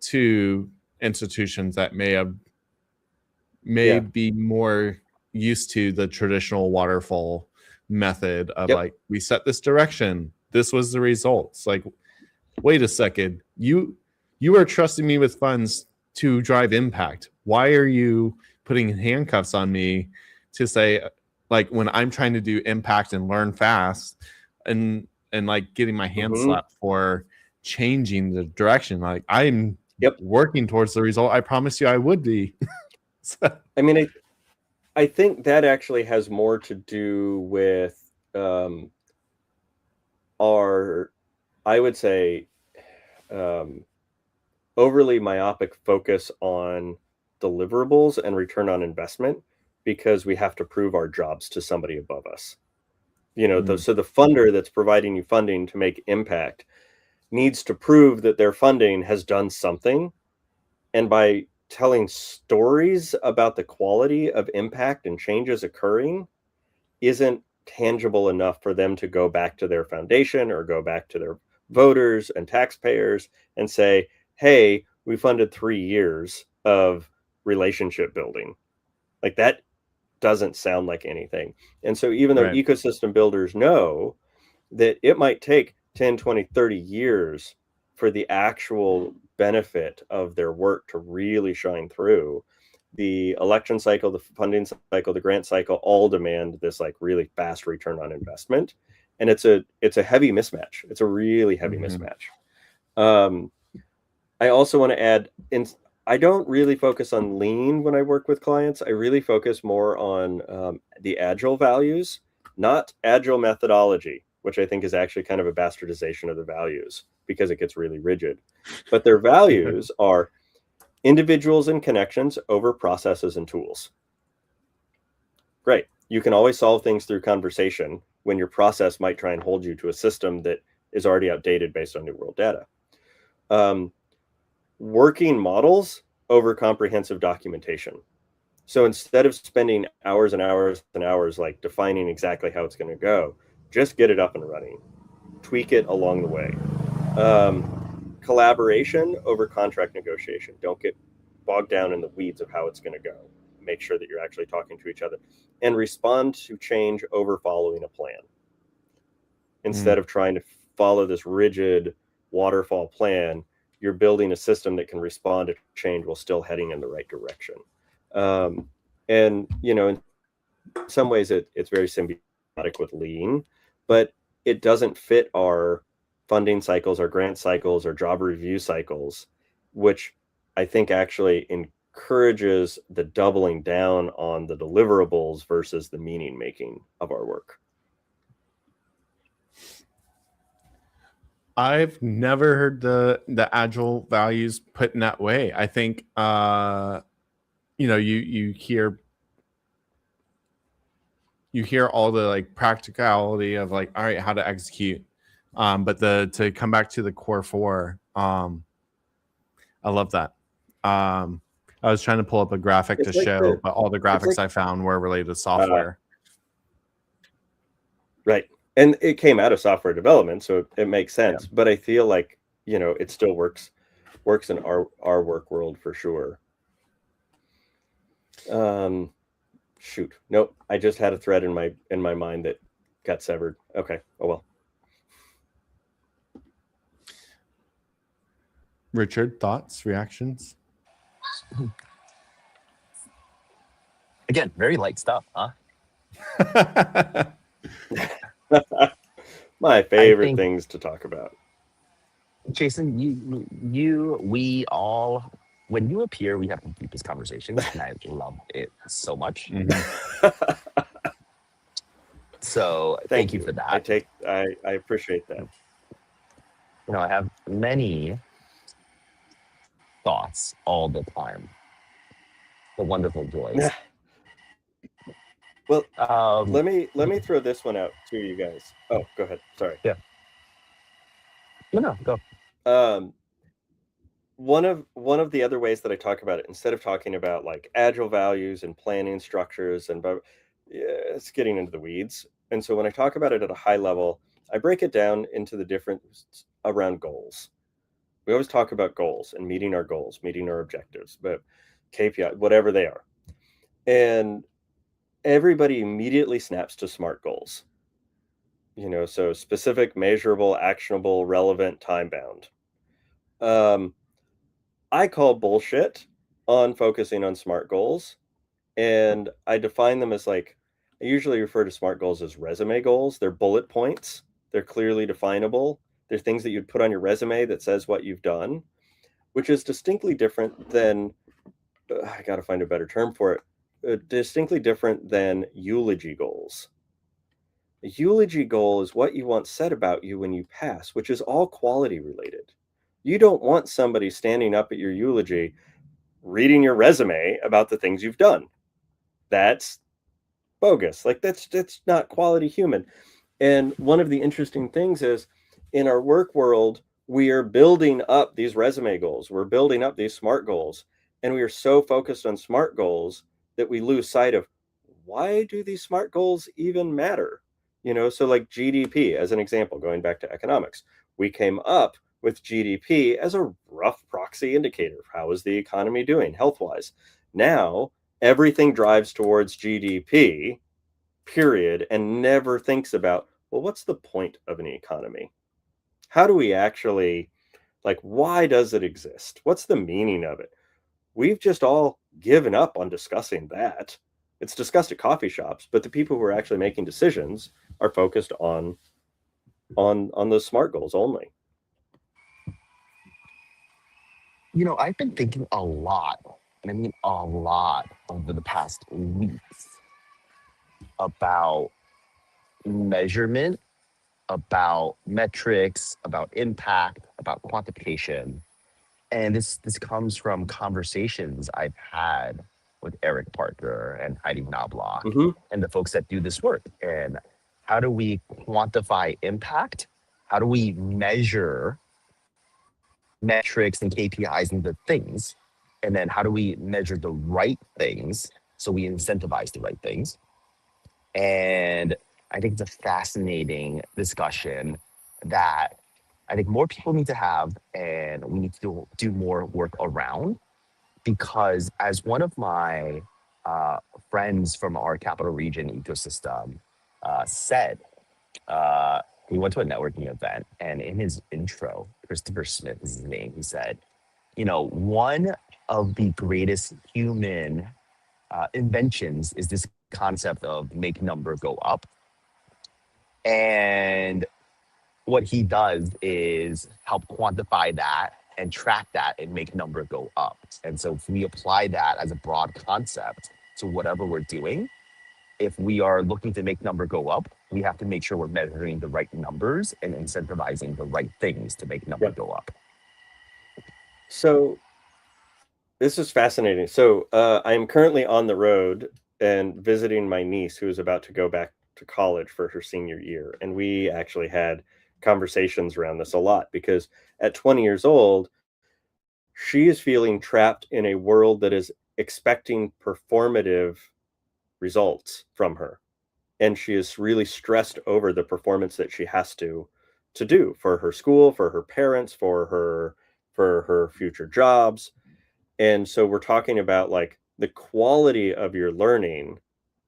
to institutions that may be more used to the traditional waterfall method of like, we set this direction, this was the results. Like, wait a second, you are trusting me with funds to drive impact. Why are you putting handcuffs on me to say, like, when I'm trying to do impact and learn fast and like getting my hand slapped for changing the direction? Like, I'm working towards the result I promised you I would be. So. I mean, I think that actually has more to do with our, I would say, overly myopic focus on deliverables and return on investment, because we have to prove our jobs to somebody above us. So the funder that's providing you funding to make impact needs to prove that their funding has done something. And by telling stories about the quality of impact and changes occurring isn't tangible enough for them to go back to their foundation or go back to their voters and taxpayers and say, hey, we funded 3 years of relationship building. Like, that doesn't sound like anything. And so even though ecosystem builders know that it might take 10, 20, 30 years for the actual benefit of their work to really shine through, the election cycle, the funding cycle, the grant cycle all demand this like really fast return on investment. And it's a heavy mismatch. It's a really heavy mismatch. I also want to add, I don't really focus on lean when I work with clients. I really focus more on the agile values, not agile methodology, which I think is actually kind of a bastardization of the values because it gets really rigid. But their values are individuals and connections over processes and tools. Great. You can always solve things through conversation when your process might try and hold you to a system that is already outdated based on new world data. Working models over comprehensive documentation. So instead of spending hours and hours and hours like defining exactly how it's going to go, just get it up and running. Tweak it along the way. Collaboration over contract negotiation. Don't get bogged down in the weeds of how it's going to go. Make sure that you're actually talking to each other. And respond to change over following a plan. Instead of trying to follow this rigid waterfall plan, you're building a system that can respond to change while still heading in the right direction. And, in some ways it's very symbiotic with lean, but it doesn't fit our funding cycles, our grant cycles, our job review cycles, which I think actually encourages the doubling down on the deliverables versus the meaning making of our work. I've never heard the agile values put in that way. I think you hear all the like practicality of like, all right, how to execute. But to come back to the core four, I love that. I was trying to pull up a graphic It's to like show, but all the graphics I like found were related to software. right. And it came out of software development, so it makes sense. But I feel like, it still works in our work world for sure. Shoot. Nope. I just had a thread in my mind that got severed. Okay. Oh well. Richard, thoughts, reactions? Again, very light stuff, huh? My favorite things to talk about. Jason, we all, when you appear, we have the deepest conversations, and I love it so much. So thank you for that. I appreciate that. I have many thoughts all the time. The wonderful joys. Well, let me throw this one out to you guys. Oh, go ahead. Sorry. Yeah. No, go. One of the other ways that I talk about it, instead of talking about like agile values and planning structures it's getting into the weeds. And so when I talk about it at a high level, I break it down into the difference around goals. We always talk about goals and meeting our goals, meeting our objectives, but KPI, whatever they are. And everybody immediately snaps to SMART goals. So specific, measurable, actionable, relevant, time bound. I call bullshit on focusing on SMART goals, and I define them as I usually refer to SMART goals as resume goals. They're bullet points. They're clearly definable. They're things that you'd put on your resume that says what you've done, which is distinctly different than, I got to find a better term for it, distinctly different than eulogy goals. A eulogy goal is what you want said about you when you pass, which is all quality related. You don't want somebody standing up at your eulogy reading your resume about the things you've done. That's bogus. That's not quality human. And one of the interesting things is in our work world, we are building up these resume goals. We're building up these SMART goals. And we are so focused on SMART goals that we lose sight of why do these SMART goals even matter? So like GDP, as an example, going back to economics, we came up with GDP as a rough proxy indicator of how is the economy doing health-wise. Now, everything drives towards GDP, period, and never thinks about, well, what's the point of an economy? How do we actually, why does it exist? What's the meaning of it? We've just all given up on discussing that. It's discussed at coffee shops, but the people who are actually making decisions are focused on those SMART goals only. I've been thinking a lot, and I mean a lot, over the past weeks about measurement, about metrics, about impact, about quantification. And this comes from conversations I've had with Eric Parker and Heidi Knobloch and the folks that do this work. And how do we quantify impact? How do we measure metrics and KPIs and the things? And then how do we measure the right things so we incentivize the right things? And I think it's a fascinating discussion that I think more people need to have, and we need to do more work around, because as one of my friends from our capital region ecosystem said, we went to a networking event, and in his intro, Christopher Smith is his name, he said, one of the greatest human inventions is this concept of make number go up. And what he does is help quantify that and track that and make number go up. And so if we apply that as a broad concept to whatever we're doing, if we are looking to make number go up, we have to make sure we're measuring the right numbers and incentivizing the right things to make number go up. So this is fascinating. So I'm currently on the road and visiting my niece who is about to go back to college for her senior year. And we actually had conversations around this a lot because at 20 years old, she is feeling trapped in a world that is expecting performative results from her. And she is really stressed over the performance that she has to do for her school, for her parents, for her future jobs. And so we're talking about like the quality of your learning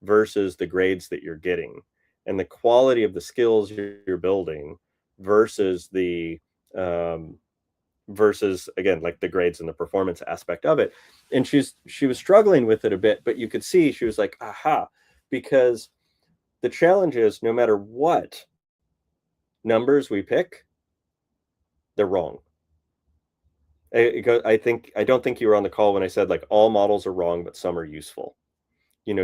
versus the grades that you're getting, and the quality of the skills you're building versus the versus, again, like the grades and the performance aspect of it. And she was struggling with it a bit, but you could see she was like, aha, because the challenge is no matter what numbers we pick, they're wrong. I don't think you were on the call when I said like all models are wrong, but some are useful. You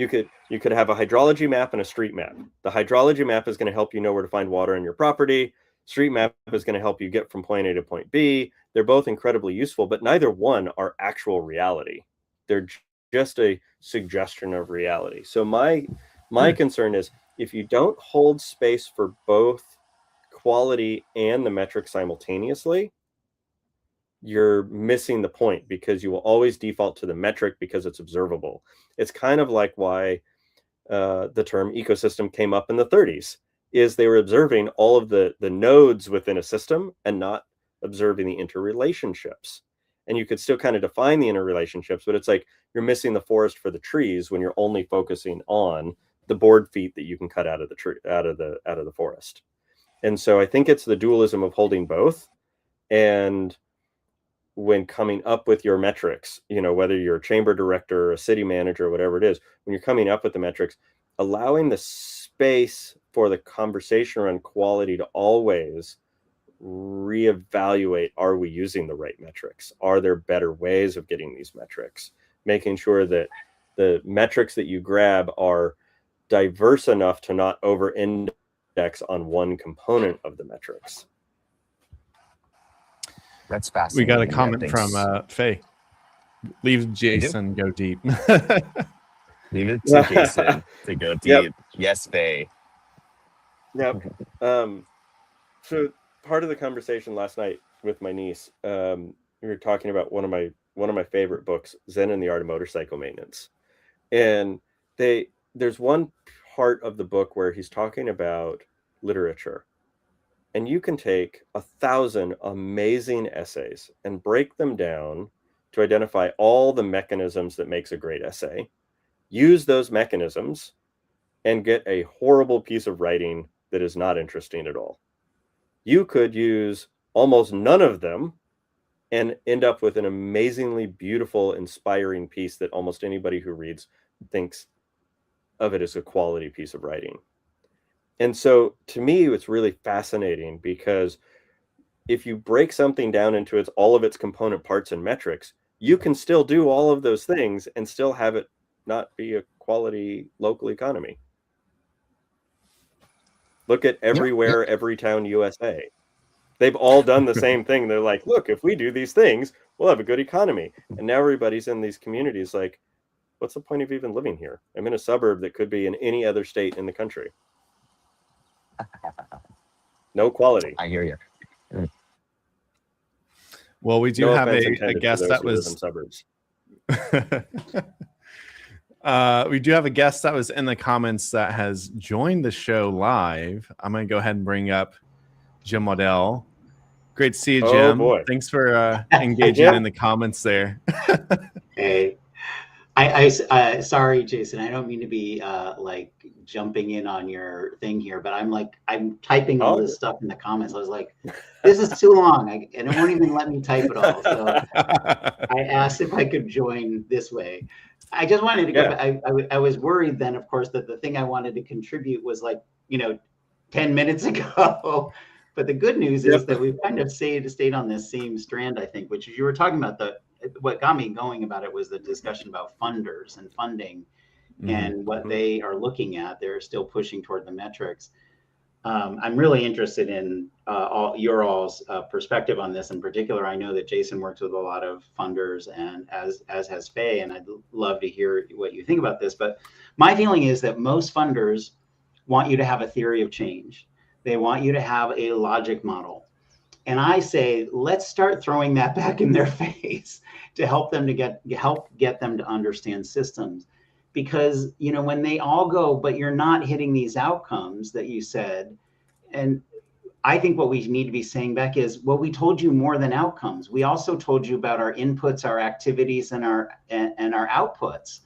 could have a hydrology map and a street map. The hydrology map is going to help you know where to find water in your property. Street map is going to help you get from point A to point B. They're both incredibly useful, but neither one are actual reality. They're just a suggestion of reality. So my concern is if you don't hold space for both quality and the metric simultaneously, you're missing the point, because you will always default to the metric because it's observable. It's kind of like why the term ecosystem came up in the 30s, is they were observing all of the nodes within a system and not observing the interrelationships. And you could still kind of define the interrelationships, but it's like you're missing the forest for the trees when you're only focusing on the board feet that you can cut out of the tree, out of the forest. And so I think it's the dualism of holding both. And when coming up with your metrics, whether you're a chamber director or a city manager or whatever it is, when you're coming up with the metrics, allowing the space for the conversation around quality to always reevaluate, are we using the right metrics? Are there better ways of getting these metrics? Making sure that the metrics that you grab are diverse enough to not over-index on one component of the metrics. That's fascinating. We got a comment from Faye. Leave Jason go deep. Leave it to Jason to go deep. Yep. Yes, Faye. Yep. So part of the conversation last night with my niece, we were talking about one of my favorite books, Zen and the Art of Motorcycle Maintenance. And there's one part of the book where he's talking about literature. And you can take 1,000 amazing essays and break them down to identify all the mechanisms that makes a great essay, use those mechanisms, and get a horrible piece of writing that is not interesting at all. You could use almost none of them and end up with an amazingly beautiful, inspiring piece that almost anybody who reads thinks of it as a quality piece of writing. And so to me, it's really fascinating, because if you break something down into all of its component parts and metrics, you can still do all of those things and still have it not be a quality local economy. Look at Everywhere, Everytown, USA. They've all done the same thing. They're like, look, if we do these things, we'll have a good economy. And now everybody's in these communities like, what's the point of even living here? I'm in a suburb that could be in any other state in the country. No quality. I hear you. Well, we do have a guest that was in suburbs. We do have a guest that was in the comments that has joined the show live. I'm going to go ahead and bring up Jim Waddell. Great to see you, Jim. Boy. Thanks for engaging in the comments there. Hey, I sorry, Jason. I don't mean to be like jumping in on your thing here, but I'm typing all this stuff in the comments. I was like, this is too long, and it won't even let me type it all. So I asked if I could join this way. I just wanted to go back. I was worried then, of course, that the thing I wanted to contribute was 10 minutes ago. But the good news is that we've kind of stayed on this same strand, I think, which is you were talking about what got me going about it was the discussion about funders and funding. and what they are looking at. They're still pushing toward the metrics. I'm really interested in your all's perspective on this in particular. I know that Jason works with a lot of funders, and as has Faye, and I'd love to hear what you think about this. But my feeling is that most funders want you to have a theory of change. They want you to have a logic model. And I say, let's start throwing that back in their face to help them to get them to understand systems. Because, you know, when they all go, but you're not hitting these outcomes that you said. And I think what we need to be saying back is, well, we told you more than outcomes. We also told you about our inputs, our activities, and our outputs,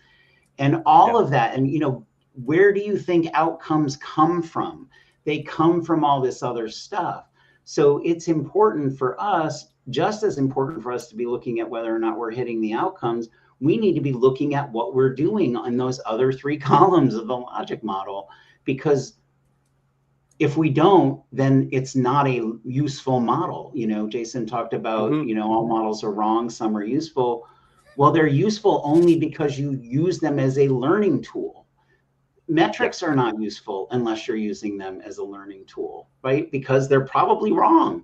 and all of that. And, you know, where do you think outcomes come from? They come from all this other stuff. So it's important for us, just as important for us to be looking at whether or not we're hitting the outcomes. We need to be looking at what we're doing on those other three columns of the logic model, because if we don't, then it's not a useful model. You know, Jason talked about, you know, all models are wrong, some are useful. Well, they're useful only because you use them as a learning tool. Metrics are not useful unless you're using them as a learning tool, right? Because they're probably wrong,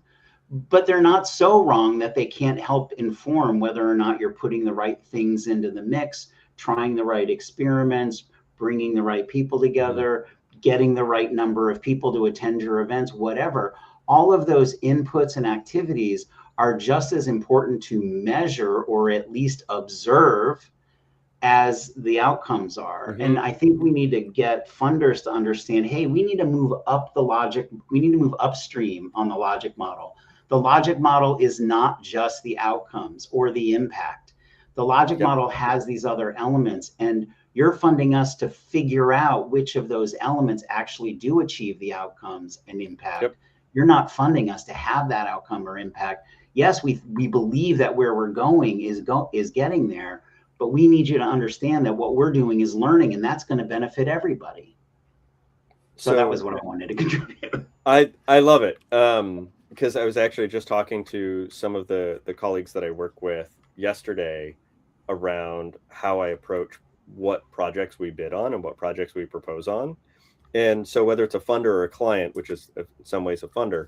but they're not so wrong that they can't help inform whether or not you're putting the right things into the mix, trying the right experiments, bringing the right people together, getting the right number of people to attend your events, whatever. All of those inputs and activities are just as important to measure or at least observe as the outcomes are. And I think we need to get funders to understand, hey, we need to move up the logic. We need to move upstream on the logic model. The logic model is not just the outcomes or the impact. The logic model has these other elements, and you're funding us to figure out which of those elements actually do achieve the outcomes and impact. You're not funding us to have that outcome or impact. Yes, we believe that where we're going is getting there, but we need you to understand that what we're doing is learning, and that's going to benefit everybody. So that was what I wanted to contribute. I love it. Because I was actually just talking to some of the colleagues that I work with yesterday around how I approach what projects we bid on and what projects we propose on. And so whether it's a funder or a client, which is in some ways a funder,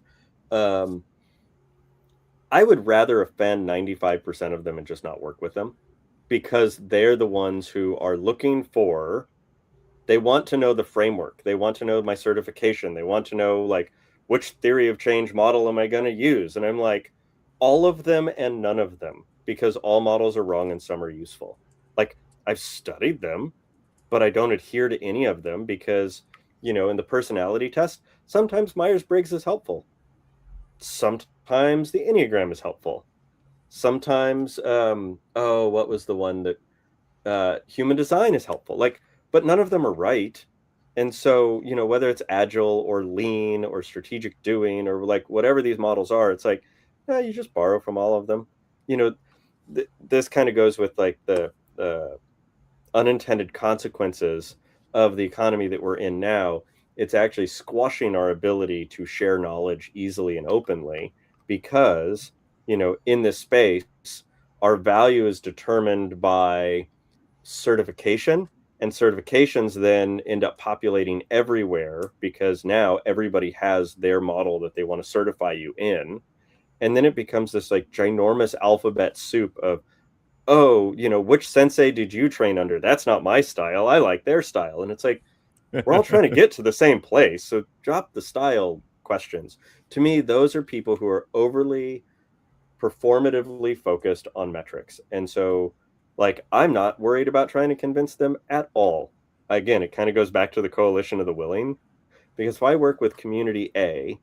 I would rather offend 95% of them and just not work with them, because they're the ones who are looking for, they want to know the framework. They want to know my certification. They want to know, like, which theory of change model am I going to use? And I'm like, all of them and none of them, because all models are wrong and some are useful. Like, I've studied them, but I don't adhere to any of them because, you know, in the personality test, sometimes Myers-Briggs is helpful. Sometimes the Enneagram is helpful. Sometimes, what was the one that human design is helpful? Like, but none of them are right. And so, you know, whether it's agile or lean or strategic doing or like whatever these models are, it's like, you just borrow from all of them. You know, this kind of goes with like the unintended consequences of the economy that we're in now. It's actually squashing our ability to share knowledge easily and openly, because, you know, in this space, our value is determined by certification, and certifications then end up populating everywhere because now everybody has their model that they want to certify you in. And then it becomes this like ginormous alphabet soup of, oh, you know, which sensei did you train under? That's not my style. I like their style. And it's like, we're all trying to get to the same place. So drop the style questions. To me, those are people who are overly performatively focused on metrics. And so, like, I'm not worried about trying to convince them at all. Again, it kind of goes back to the coalition of the willing, because if I work with community A,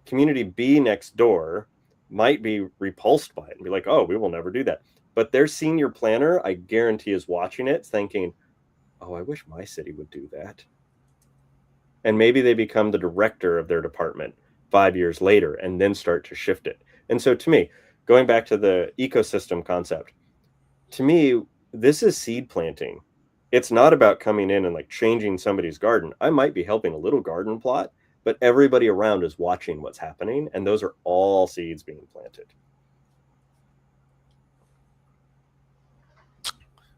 community B next door might be repulsed by it and be like, oh, we will never do that. But their senior planner, I guarantee, is watching it thinking, oh, I wish my city would do that. And maybe they become the director of their department 5 years later and then start to shift it. And so to me, going back to the ecosystem concept, to me, this is seed planting. It's not about coming in and like changing somebody's garden. I might be helping a little garden plot, but everybody around is watching what's happening. And those are all seeds being planted.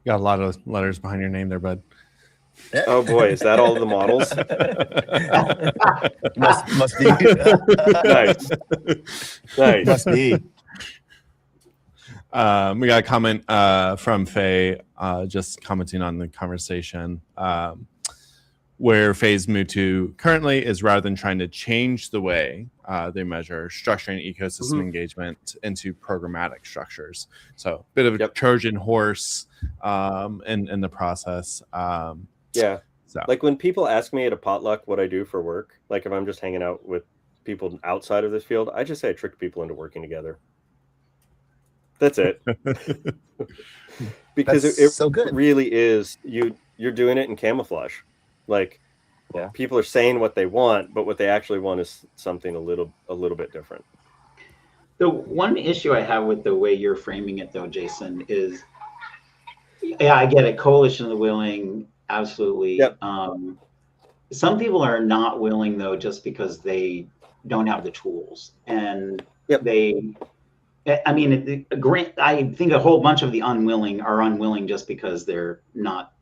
Got a lot of letters behind your name there, bud. Oh boy, is that all the models? must be. Nice. Must be. We got a comment from Faye, just commenting on the conversation, where Faye's mood to currently is, rather than trying to change the way they measure, structuring ecosystem engagement into programmatic structures. So a bit of a Trojan horse in the process. Yeah. So. Like when people ask me at a potluck what I do for work, like if I'm just hanging out with people outside of this field, I just say I trick people into working together. That's it. Because it so good. Really is, you're doing it in camouflage. Like people are saying what they want, but what they actually want is something a little bit different. The one issue I have with the way you're framing it though, Jason, is I get it, coalition of the willing, absolutely. Yep. Some people are not willing though just because they don't have the tools, and I mean, I think a whole bunch of the unwilling are unwilling just because they're not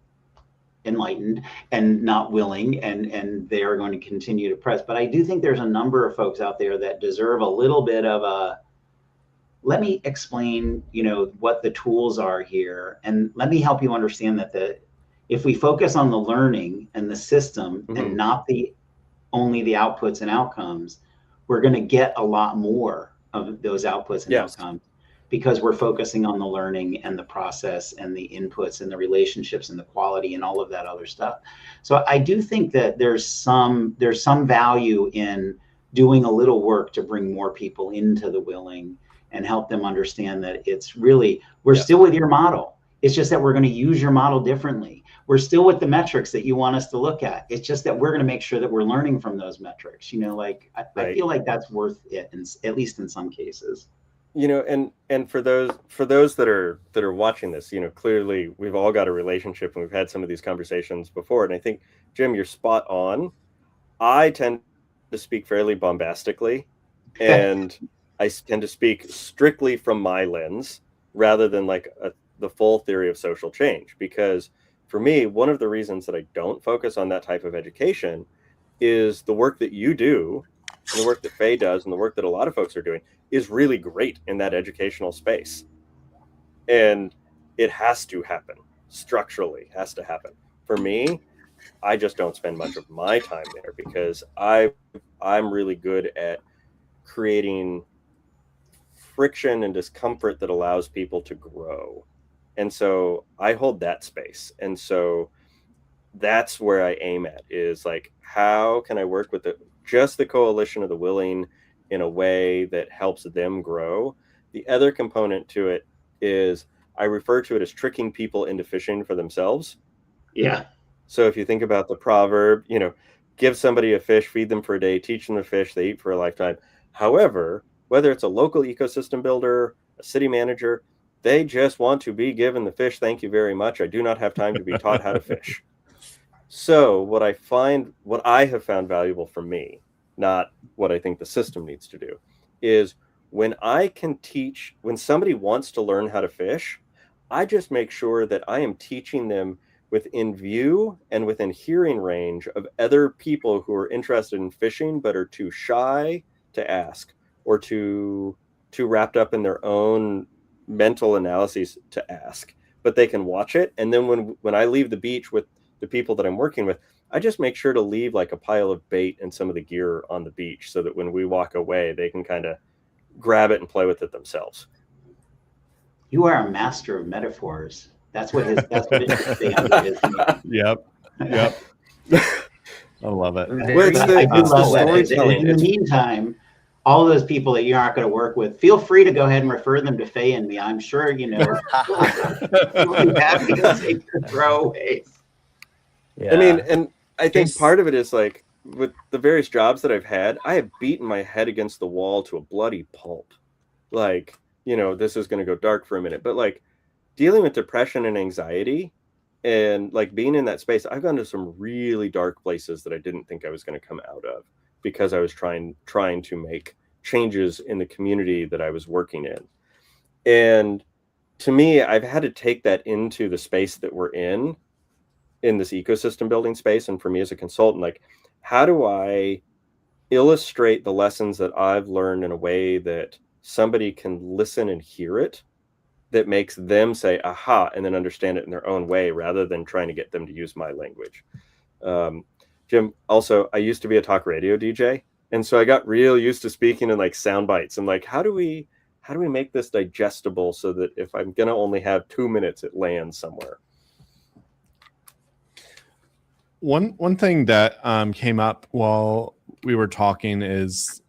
enlightened and not willing, and they are going to continue to press. But I do think there's a number of folks out there that deserve a little bit of a, let me explain, what the tools are here, and let me help you understand that if we focus on the learning and the system and not only the outputs and outcomes, we're going to get a lot more of those outputs and outcomes, because we're focusing on the learning and the process and the inputs and the relationships and the quality and all of that other stuff. So I do think that there's some value in doing a little work to bring more people into the willing and help them understand that it's really, we're still with your model. It's just that we're going to use your model differently. We're still with the metrics that you want us to look at. It's just that we're going to make sure that we're learning from those metrics. I feel like that's worth it, at least in some cases. And for those that are watching this, clearly we've all got a relationship, and we've had some of these conversations before. And I think, Jim, you're spot on. I tend to speak fairly bombastically, and I tend to speak strictly from my lens rather than the full theory of social change. Because for me, one of the reasons that I don't focus on that type of education is the work that you do, and the work that Faye does, and the work that a lot of folks are doing is really great in that educational space. And it has to happen. Structurally has to happen. For me, I just don't spend much of my time there, because I'm really good at creating friction and discomfort that allows people to grow. And so I hold that space. And so that's where I aim at, is how can I work with just the coalition of the willing in a way that helps them grow? The other component to it is I refer to it as tricking people into fishing for themselves. Yeah. So if you think about the proverb, give somebody a fish, feed them for a day, teach them to fish, they eat for a lifetime. However, whether it's a local ecosystem builder, a city manager, they just want to be given the fish. Thank you very much. I do not have time to be taught how to fish. So what I have found valuable for me, not what I think the system needs to do, is when somebody wants to learn how to fish, I just make sure that I am teaching them within view and within hearing range of other people who are interested in fishing but are too shy to ask, or too wrapped up in their own mental analyses to ask. But they can watch it, and then when I leave the beach with the people that I'm working with, I just make sure to leave a pile of bait and some of the gear on the beach, so that when we walk away, they can kind of grab it and play with it themselves. You are a master of metaphors. That's what it should say under his name. Yep. I love it. I do love that. In the meantime, all those people that you're not going to work with, feel free to go ahead and refer them to Faye and me. I'm sure, you'll be happy to take your throwaways. Yeah. I mean, and I think part of it is with the various jobs that I've had, I have beaten my head against the wall to a bloody pulp. This is going to go dark for a minute, but dealing with depression and anxiety and being in that space, I've gone to some really dark places that I didn't think I was going to come out of, because I was trying to make changes in the community that I was working in. And to me, I've had to take that into the space that we're in in this ecosystem building space. And for me as a consultant, like, how do I illustrate the lessons that I've learned in a way that somebody can listen and hear it, that makes them say, aha, and then understand it in their own way, rather than trying to get them to use my language. Jim, also, I used to be a talk radio DJ. And so I got real used to speaking in like sound bites. I'm like, how do we make this digestible so that if I'm going to only have 2 minutes, it lands somewhere? One thing that came up while we were talking is,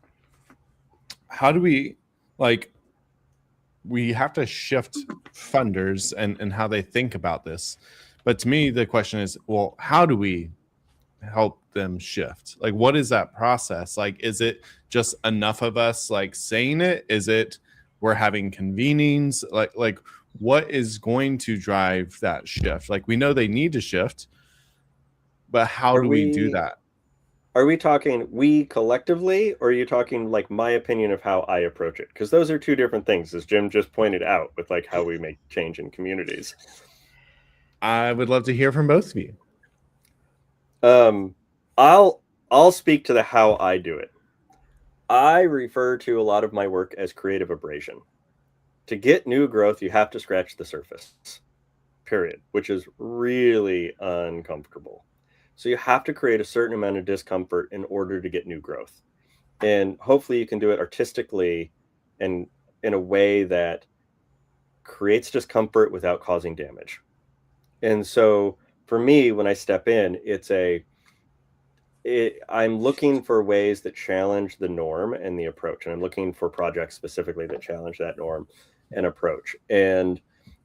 how do we, like, we have to shift funders and how they think about this. But to me, the question is, well, how do we help them shift? Like, what is that process? Like, is it just enough of us like saying it? Is it we're having convenings? Like what is going to drive that shift? Like, we know they need to shift, but how do we do that? Are we talking we collectively, or are you talking like my opinion of how I approach it? Because those are two different things, as Jim just pointed out, with like how we make change in communities. I would love to hear from both of you. I'll speak to the how I do it. I refer to a lot of my work as creative abrasion. To get new growth, you have to scratch the surface, period, which is really uncomfortable. So you have to create a certain amount of discomfort in order to get new growth. And hopefully you can do it artistically and in a way that creates discomfort without causing damage. And so for me, when I step in, I'm looking for ways that challenge the norm and the approach. And I'm looking for projects specifically that challenge that norm and approach. And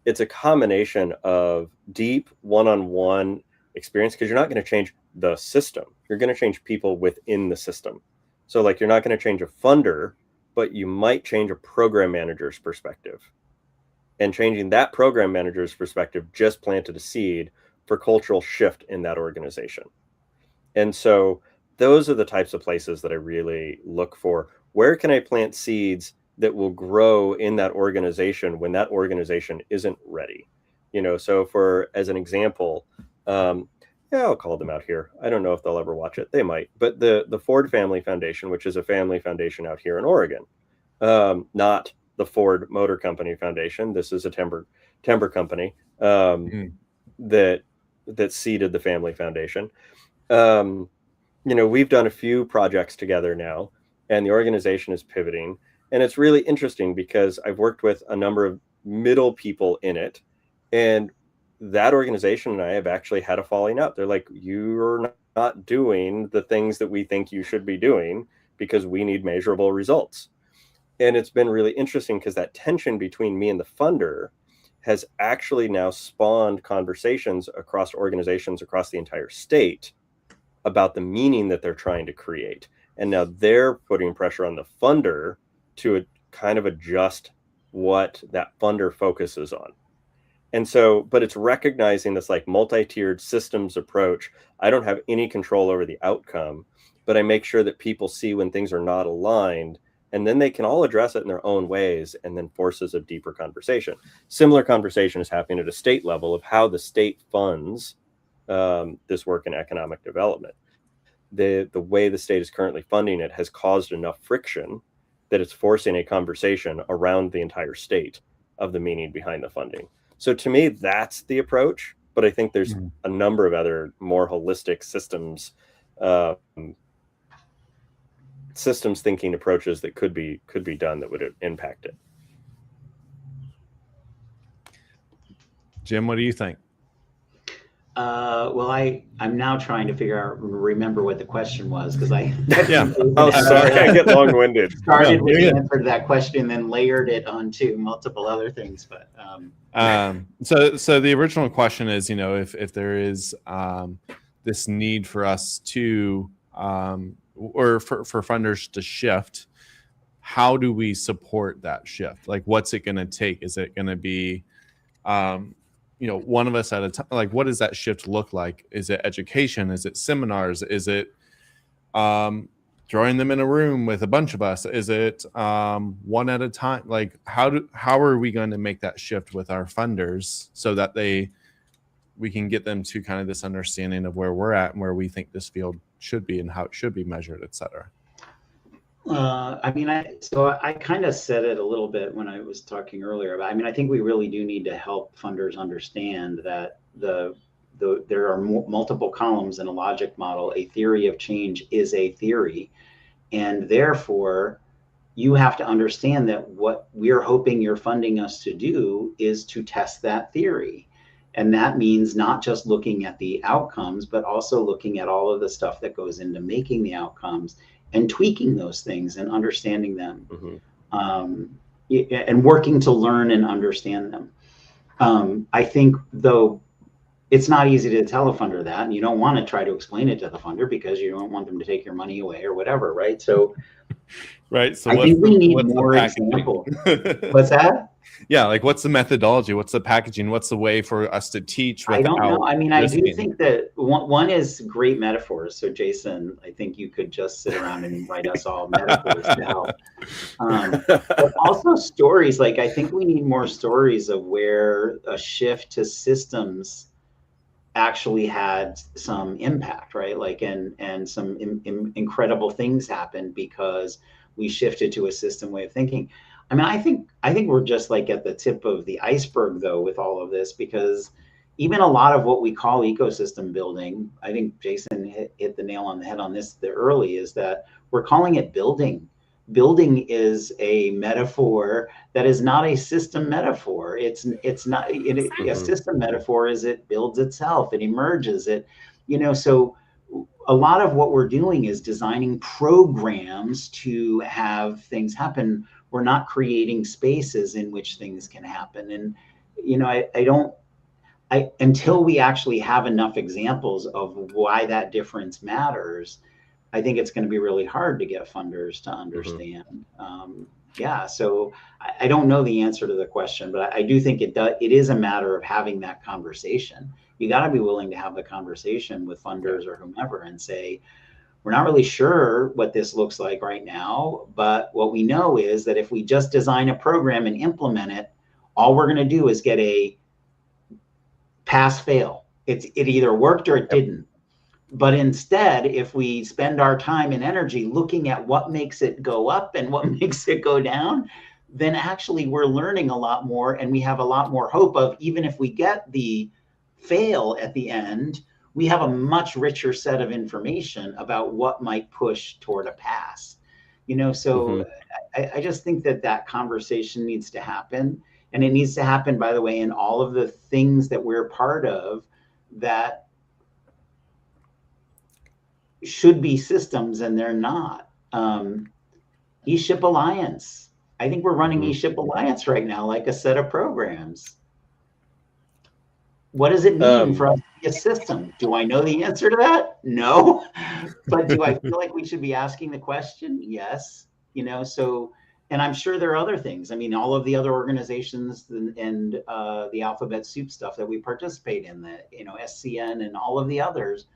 it's a combination of deep one-on-one experience, because you're not going to change the system. You're going to change people within the system. So like, you're not going to change a funder, but you might change a program manager's perspective. And changing that program manager's perspective just planted a seed for cultural shift in that organization. And so those are the types of places that I really look for. Where can I plant seeds that will grow in that organization when that organization isn't ready? You know, so as an example, I'll call them out here. I don't know if they'll ever watch it. They might. But the Ford Family Foundation, which is a family foundation out here in Oregon, not the Ford Motor Company Foundation. This is a timber company that seeded the family foundation. We've done a few projects together now, and the organization is pivoting. And it's really interesting because I've worked with a number of middle people in it, and that organization and I have actually had a falling out. They're like, you're not doing the things that we think you should be doing because we need measurable results. And it's been really interesting because that tension between me and the funder has actually now spawned conversations across organizations across the entire state about the meaning that they're trying to create. And now they're putting pressure on the funder to kind of adjust what that funder focuses on. And so, but it's recognizing this like multi-tiered systems approach. I don't have any control over the outcome, but I make sure that people see when things are not aligned, and then they can all address it in their own ways, and then forces a deeper conversation. Similar conversation is happening at a state level of how the state funds this work in economic development. The way the state is currently funding it has caused enough friction that it's forcing a conversation around the entire state of the meaning behind the funding. So to me, that's the approach. But I think there's a number of other more holistic systems thinking approaches that could be done that would impact it. Jim, what do you think? Well, I'm now trying to remember what the question was, because I sorry, I get long-winded. Started with the answer to that question, then layered it onto multiple other things. But so the original question is, if there is this need for us to or for funders to shift, how do we support that shift? Like, what's it going to take? Is it going to be one of us at a time? Like, what does that shift look like? Is it education? Is it seminars? Is it throwing them in a room with a bunch of us? Is it one at a time? Like, how are we going to make that shift with our funders so that they we can get them to kind of this understanding of where we're at and where we think this field should be and how it should be measured, et cetera. I kind of said it a little bit when I was talking earlier, but I think we really do need to help funders understand that there are multiple columns in a logic model. A theory of change is a theory, and therefore you have to understand that what we're hoping you're funding us to do is to test that theory. And that means not just looking at the outcomes, but also looking at all of the stuff that goes into making the outcomes and tweaking those things and understanding them, and working to learn and understand them. I think, though, it's not easy to tell a funder that, and you don't want to try to explain it to the funder because you don't want them to take your money away or whatever, right? So, right. So I think we need more examples. What's that? Yeah, like what's the methodology? What's the packaging? What's the way for us to teach? I don't know. I do think that one is great metaphors. So Jason, I think you could just sit around and write us all metaphors to help. But also stories. Like, I think we need more stories of where a shift to systems actually had some impact, right? Like, and some incredible things happened because we shifted to a system way of thinking. I think we're just like at the tip of the iceberg, though, with all of this, because even a lot of what we call ecosystem building, I think Jason hit the nail on the head on this early, is that we're calling it building. Building is a metaphor that is not a system metaphor. It's not a system metaphor. Is it builds itself, it emerges, so a lot of what we're doing is designing programs to have things happen. We're not creating spaces in which things can happen. And, until we actually have enough examples of why that difference matters, I think it's going to be really hard to get funders to understand. So I don't know the answer to the question, but I do think it is a matter of having that conversation. You got to be willing to have the conversation with funders or whomever and say, we're not really sure what this looks like right now, but what we know is that if we just design a program and implement it, all we're going to do is get a pass-fail. It either worked or it didn't. But instead, if we spend our time and energy looking at what makes it go up and what makes it go down, then actually we're learning a lot more, and we have a lot more hope of, even if we get the fail at the end, we have a much richer set of information about what might push toward a pass. I just think that conversation needs to happen. And it needs to happen, by the way, in all of the things that we're part of that should be systems, and they're not. eShip Alliance. I think we're running eShip Alliance right now, like a set of programs. What does it mean for us to be a system? Do I know the answer to that? No. But do I feel like we should be asking the question? Yes. And I'm sure there are other things. All of the other organizations and the alphabet soup stuff that we participate in, the SCN and all of the others,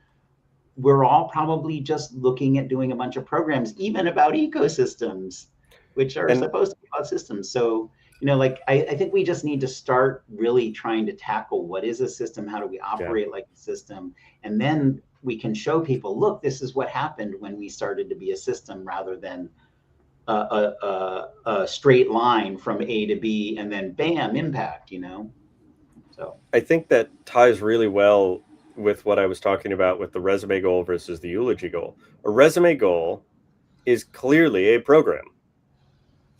we're all probably just looking at doing a bunch of programs, even about ecosystems, which are supposed to be about systems. So, I think we just need to start really trying to tackle what is a system, how do we operate like a system, and then we can show people, look, this is what happened when we started to be a system rather than a straight line from A to B and then bam, impact, So I think that ties really well with what I was talking about with the resume goal versus the eulogy goal. A resume goal is clearly a program.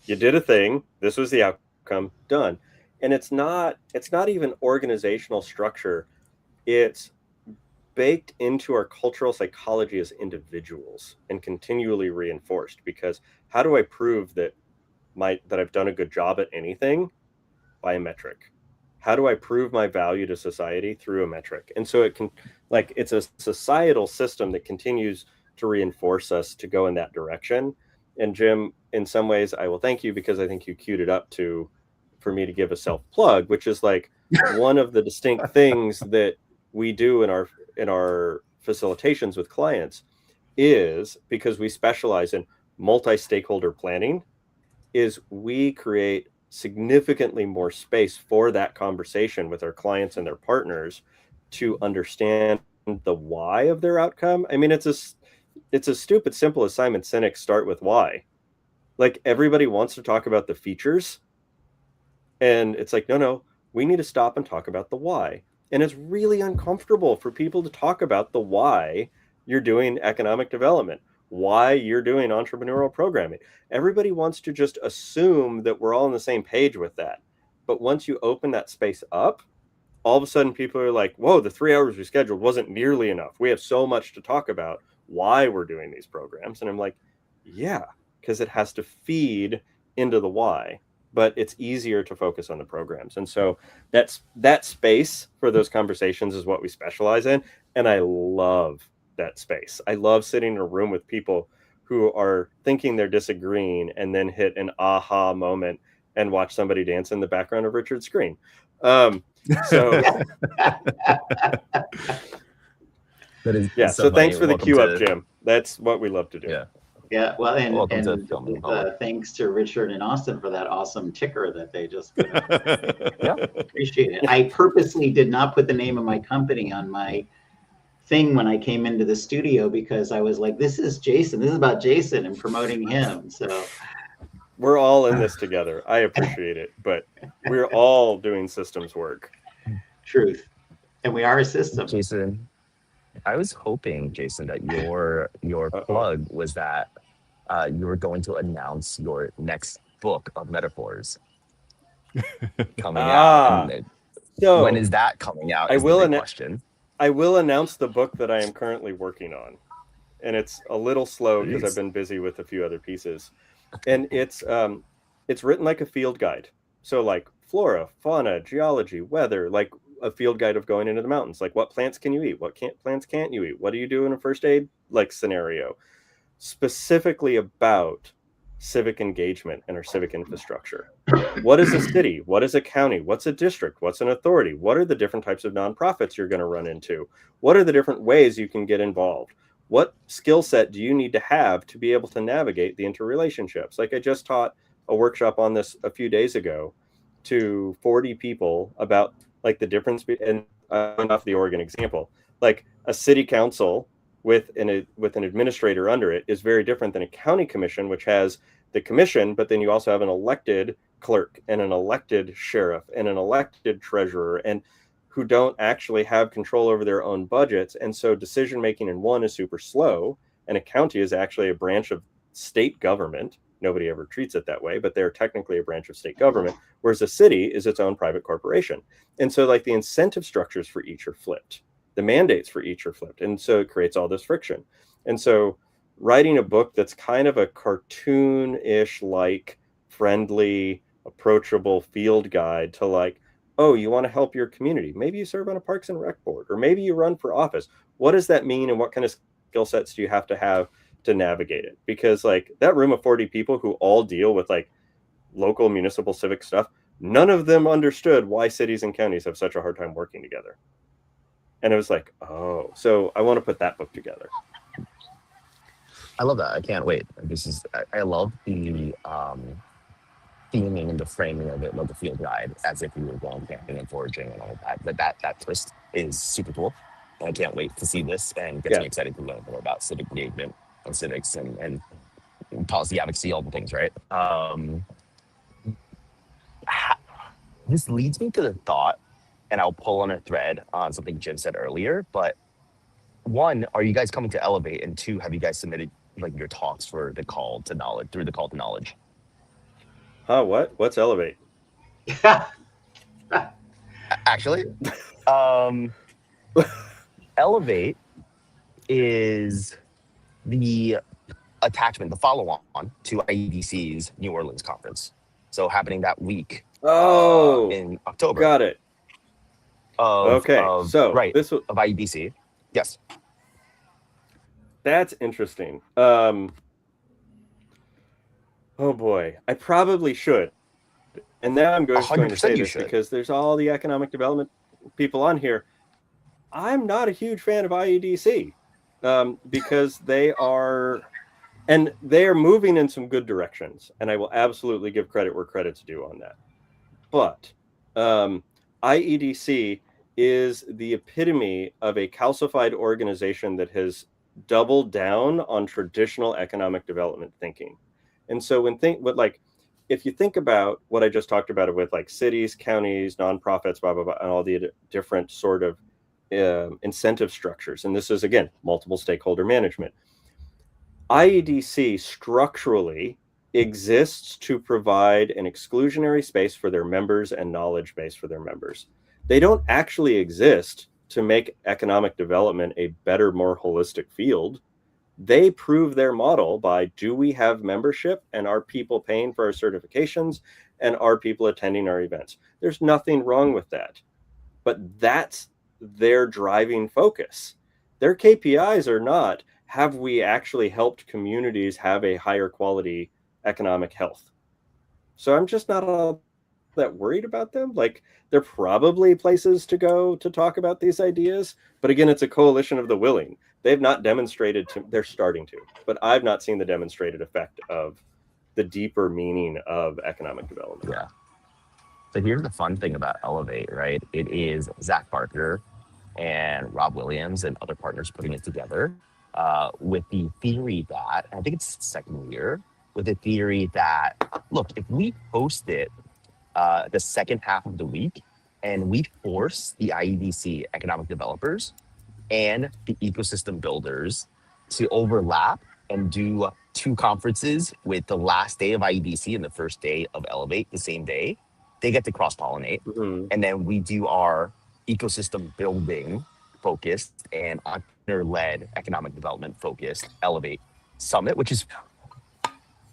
You did a thing, this was the outcome, done. And it's not even organizational structure. It's baked into our cultural psychology as individuals and continually reinforced, because how do I prove that I've done a good job at anything? By a metric. How do I prove my value to society? Through a metric. And so it's a societal system that continues to reinforce us to go in that direction. And Jim, in some ways, I will thank you, because I think you queued it up for me to give a self plug, which is like one of the distinct things that we do in our facilitations with clients, is because we specialize in multi-stakeholder planning, is we create significantly more space for that conversation with our clients and their partners to understand the why of their outcome. I mean, it's a stupid simple as Simon Sinek start with why. Like, everybody wants to talk about the features, and it's like, no, we need to stop and talk about the why. And it's really uncomfortable for people to talk about the why you're doing economic development, why you're doing entrepreneurial programming. Everybody wants to just assume that we're all on the same page with that. But once you open that space up, all of a sudden people are like, whoa, the 3 hours we scheduled wasn't nearly enough. We have so much to talk about why we're doing these programs. And I'm like, yeah, because it has to feed into the why. But it's easier to focus on the programs. And so that space for those conversations is what we specialize in. And I love that space. I love sitting in a room with people who are thinking they're disagreeing and then hit an aha moment and watch somebody dance in the background of Richard's screen. So so thanks for the cue up, Jim. That's what we love to do. Yeah, well, and thanks to Richard and Austin for that awesome ticker that they just put up. Appreciate it. I purposely did not put the name of my company on my thing when I came into the studio because I was like, this is Jason. This is about Jason and promoting him. So we're all in this together. I appreciate it, but we're all doing systems work. Truth. And we are a system. Jason, I was hoping, Jason, that your plug was that you were going to announce your next book of metaphors coming out. So when is that coming out? Question. I will announce the book that I am currently working on, and it's a little slow because I've been busy with a few other pieces. And it's written like a field guide. So like flora, fauna, geology, weather, like a field guide of going into the mountains. Like, what plants can you eat? What plants can't you eat? What do you do in a first aid like scenario? Specifically about civic engagement and our civic infrastructure. What is a city? What is a county? What's a district? What's an authority? What are the different types of nonprofits you're going to run into? What are the different ways you can get involved? What skill set do you need to have to be able to navigate the interrelationships? Like, I just taught a workshop on this a few days ago to 40 people about like the difference, and off the Oregon example, like a city council with an administrator under it is very different than a county commission, which has the commission, but then you also have an elected clerk and an elected sheriff and an elected treasurer, and who don't actually have control over their own budgets. And so decision making in one is super slow, and a county is actually a branch of state government. Nobody ever treats it that way, but they're technically a branch of state government, whereas a city is its own private corporation. And so like the incentive structures for each are flipped. The mandates for each are flipped. And so it creates all this friction. And so writing a book that's kind of a cartoon-ish, like friendly, approachable field guide to like, oh, you want to help your community. Maybe you serve on a Parks and Rec board, or maybe you run for office. What does that mean? And what kind of skill sets do you have to navigate it? Because like that room of 40 people who all deal with like local municipal civic stuff, none of them understood why cities and counties have such a hard time working together. And it was like, oh, so I want to put that book together. I love that. I can't wait. I love the theming and the framing of it, like the field guide, as if we were going camping and foraging and all of that. But that twist is super cool. And I can't wait to see this, and gets me excited to learn more about civic engagement and civics and policy advocacy, all the things, right? This leads me to the thought, and I'll pull on a thread on something Jim said earlier, but one, are you guys coming to Elevate? And two, have you guys submitted like your talks for the call to knowledge, through the call to knowledge? What's Elevate? Actually, Elevate is the attachment, the follow-on to IEDC's New Orleans conference. So happening that week. In October. Got it. Of IEDC. Yes. That's interesting. Oh boy, I probably should. And now I'm going to say this because there's all the economic development people on here. I'm not a huge fan of IEDC because they are moving in some good directions, and I will absolutely give credit where credit's due on that. But IEDC is the epitome of a calcified organization that has doubled down on traditional economic development thinking. And so if you think about what I just talked about with like cities, counties, nonprofits, blah, blah, blah, and all the different sort of incentive structures, and this is, again, multiple stakeholder management. IEDC structurally exists to provide an exclusionary space for their members and knowledge base for their members. They don't actually exist to make economic development a better, more holistic field. They prove their model by, do we have membership, and are people paying for our certifications, and are people attending our events? There's nothing wrong with that, but that's their driving focus. Their KPIs are not, have we actually helped communities have a higher quality economic health? So I'm just not all that worried about them. Like, they're probably places to go to talk about these ideas, but again, it's a coalition of the willing. They've not demonstrated they're starting to, but I've not seen the demonstrated effect of the deeper meaning of economic development. Yeah. So here's the fun thing about Elevate, right? It is Zach Barker and Rob Williams and other partners putting it together with the theory that, I think it's second year, with the theory that, look, if we host it the second half of the week and we force the IEDC economic developers and the ecosystem builders to overlap and do 2 conferences with the last day of IEDC and the first day of Elevate the same day, they get to cross-pollinate. Mm-hmm. And then we do our ecosystem building focused and entrepreneur-led economic development focused Elevate Summit, which is,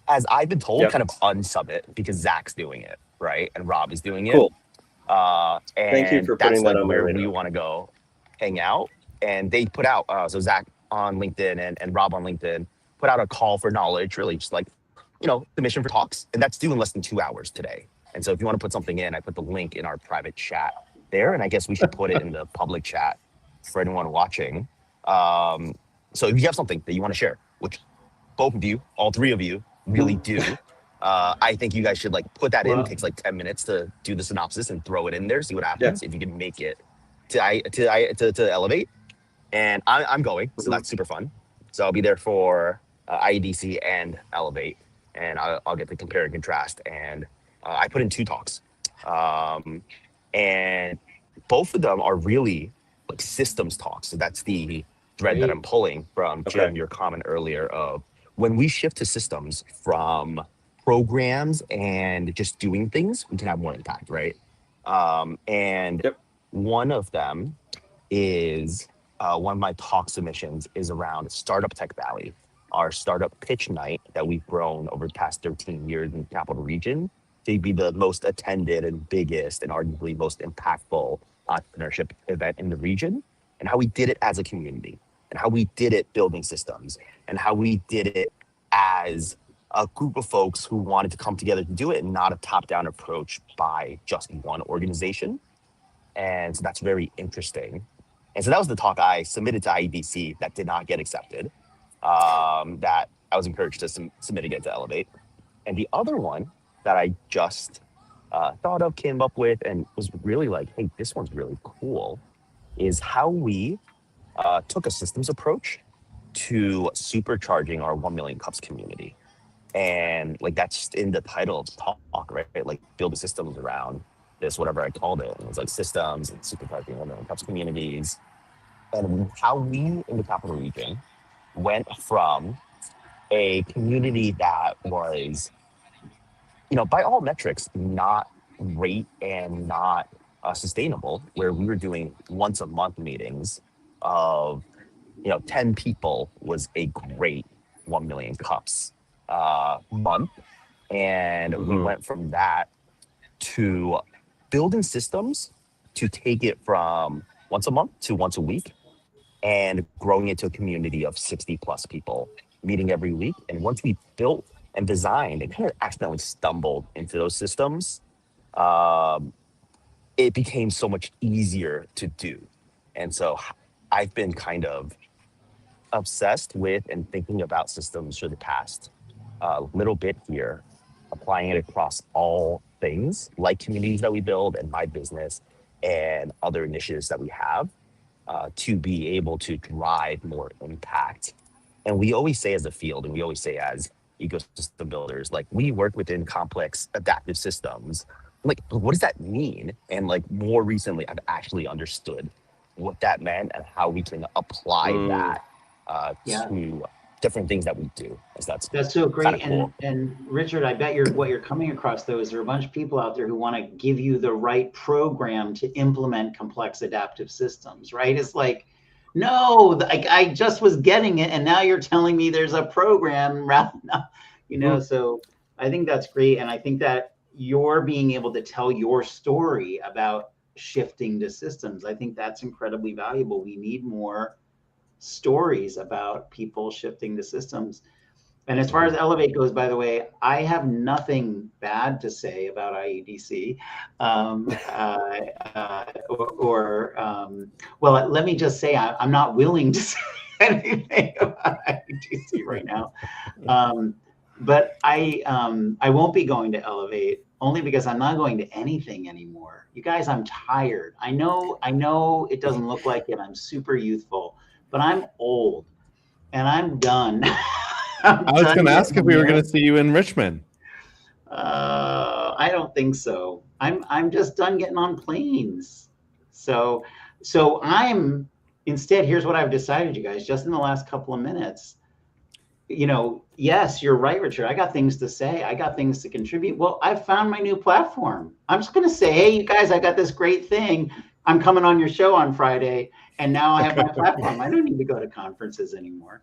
as I've been told, kind of unsummit because Zach's doing it, right? And Rob is doing it. Cool. And Thank you for putting that on my where radar. we want to go hang out. And they put out, so Zach on LinkedIn and Rob on LinkedIn put out a call for knowledge, really just like, the mission for talks. And that's due in less than 2 hours today. And so if you want to put something in, I put the link in our private chat there. And I guess we should put it in the public chat for anyone watching. So if you have something that you want to share, which both of you, all 3 of you really do, I think you guys should put that in. It takes 10 minutes to do the synopsis and throw it in there, see what happens. If you can make it to Elevate. And I'm going, so that's super fun. So I'll be there for IEDC and Elevate, and I'll get to compare and contrast. And I put in 2 talks, and both of them are really systems talks. So that's the thread that I'm pulling from Jim, your comment earlier of when we shift to systems from programs and just doing things, we can have more impact, right? And one of them is one of my talk submissions is around Startup Tech Valley, our startup pitch night that we've grown over the past 13 years in the Capital Region to be the most attended and biggest and arguably most impactful entrepreneurship event in the region, and how we did it as a community, and how we did it building systems, and how we did it as a group of folks who wanted to come together to do it and not a top-down approach by just one organization. And so that's very interesting. And so that was the talk I submitted to IEDC that did not get accepted, that I was encouraged to submit again to Elevate. And the other one that I just thought of, came up with, and was really like, hey, this one's really cool, is how we took a systems approach to supercharging our 1 million cups community. And that's in the title of the talk, right? Building systems around this, whatever I called it. And it was systems and supercharging 1 million cups communities. And how we in the Capital Region went from a community that was, by all metrics, not great and not sustainable, where we were doing once a month meetings of, 10 people was a great 1 million cups month. And we went from that to building systems to take it from once a month to once a week and growing it to a community of 60 plus people meeting every week. And once we built and designed and kind of accidentally stumbled into those systems, it became so much easier to do. And so I've been kind of obsessed with and thinking about systems for the past little bit here, applying it across all things like communities that we build and my business, and other initiatives that we have to be able to drive more impact. And we always say as a field, and we always say as ecosystem builders, like we work within complex adaptive systems. Like, what does that mean? And like more recently, I've actually understood what that meant and how we can apply that Yeah. to different things that we do. So That's so great. cool. And Richard, I bet what you're coming across though is there are a bunch of people out there who want to give you the right program to implement complex adaptive systems, right? It's like, no, I just was getting it, and now you're telling me there's a program, you know. So I think that's great, and I think that you're being able to tell your story about shifting to systems. I think that's incredibly valuable. We need more stories about people shifting to systems. And as far as Elevate goes, by the way, I have nothing bad to say about IEDC. Well, let me just say I'm not willing to say anything about IEDC right now. But I won't be going to Elevate only because I'm not going to anything anymore. You guys, I'm tired. I know it doesn't look like it. I'm super youthful, but I'm old and I'm done. I was going to ask if we were going to see you in Richmond. I don't think so. I'm just done getting on planes. So I'm instead, here's what I've decided, you guys, just in the last couple of minutes. You know, yes, you're right, Richard. I got things to say. I got things to contribute. Well, I found my new platform. I'm just going to say, hey, you guys, I got this great thing. I'm coming on your show on Friday, and now I have my platform. I don't need to go to conferences anymore.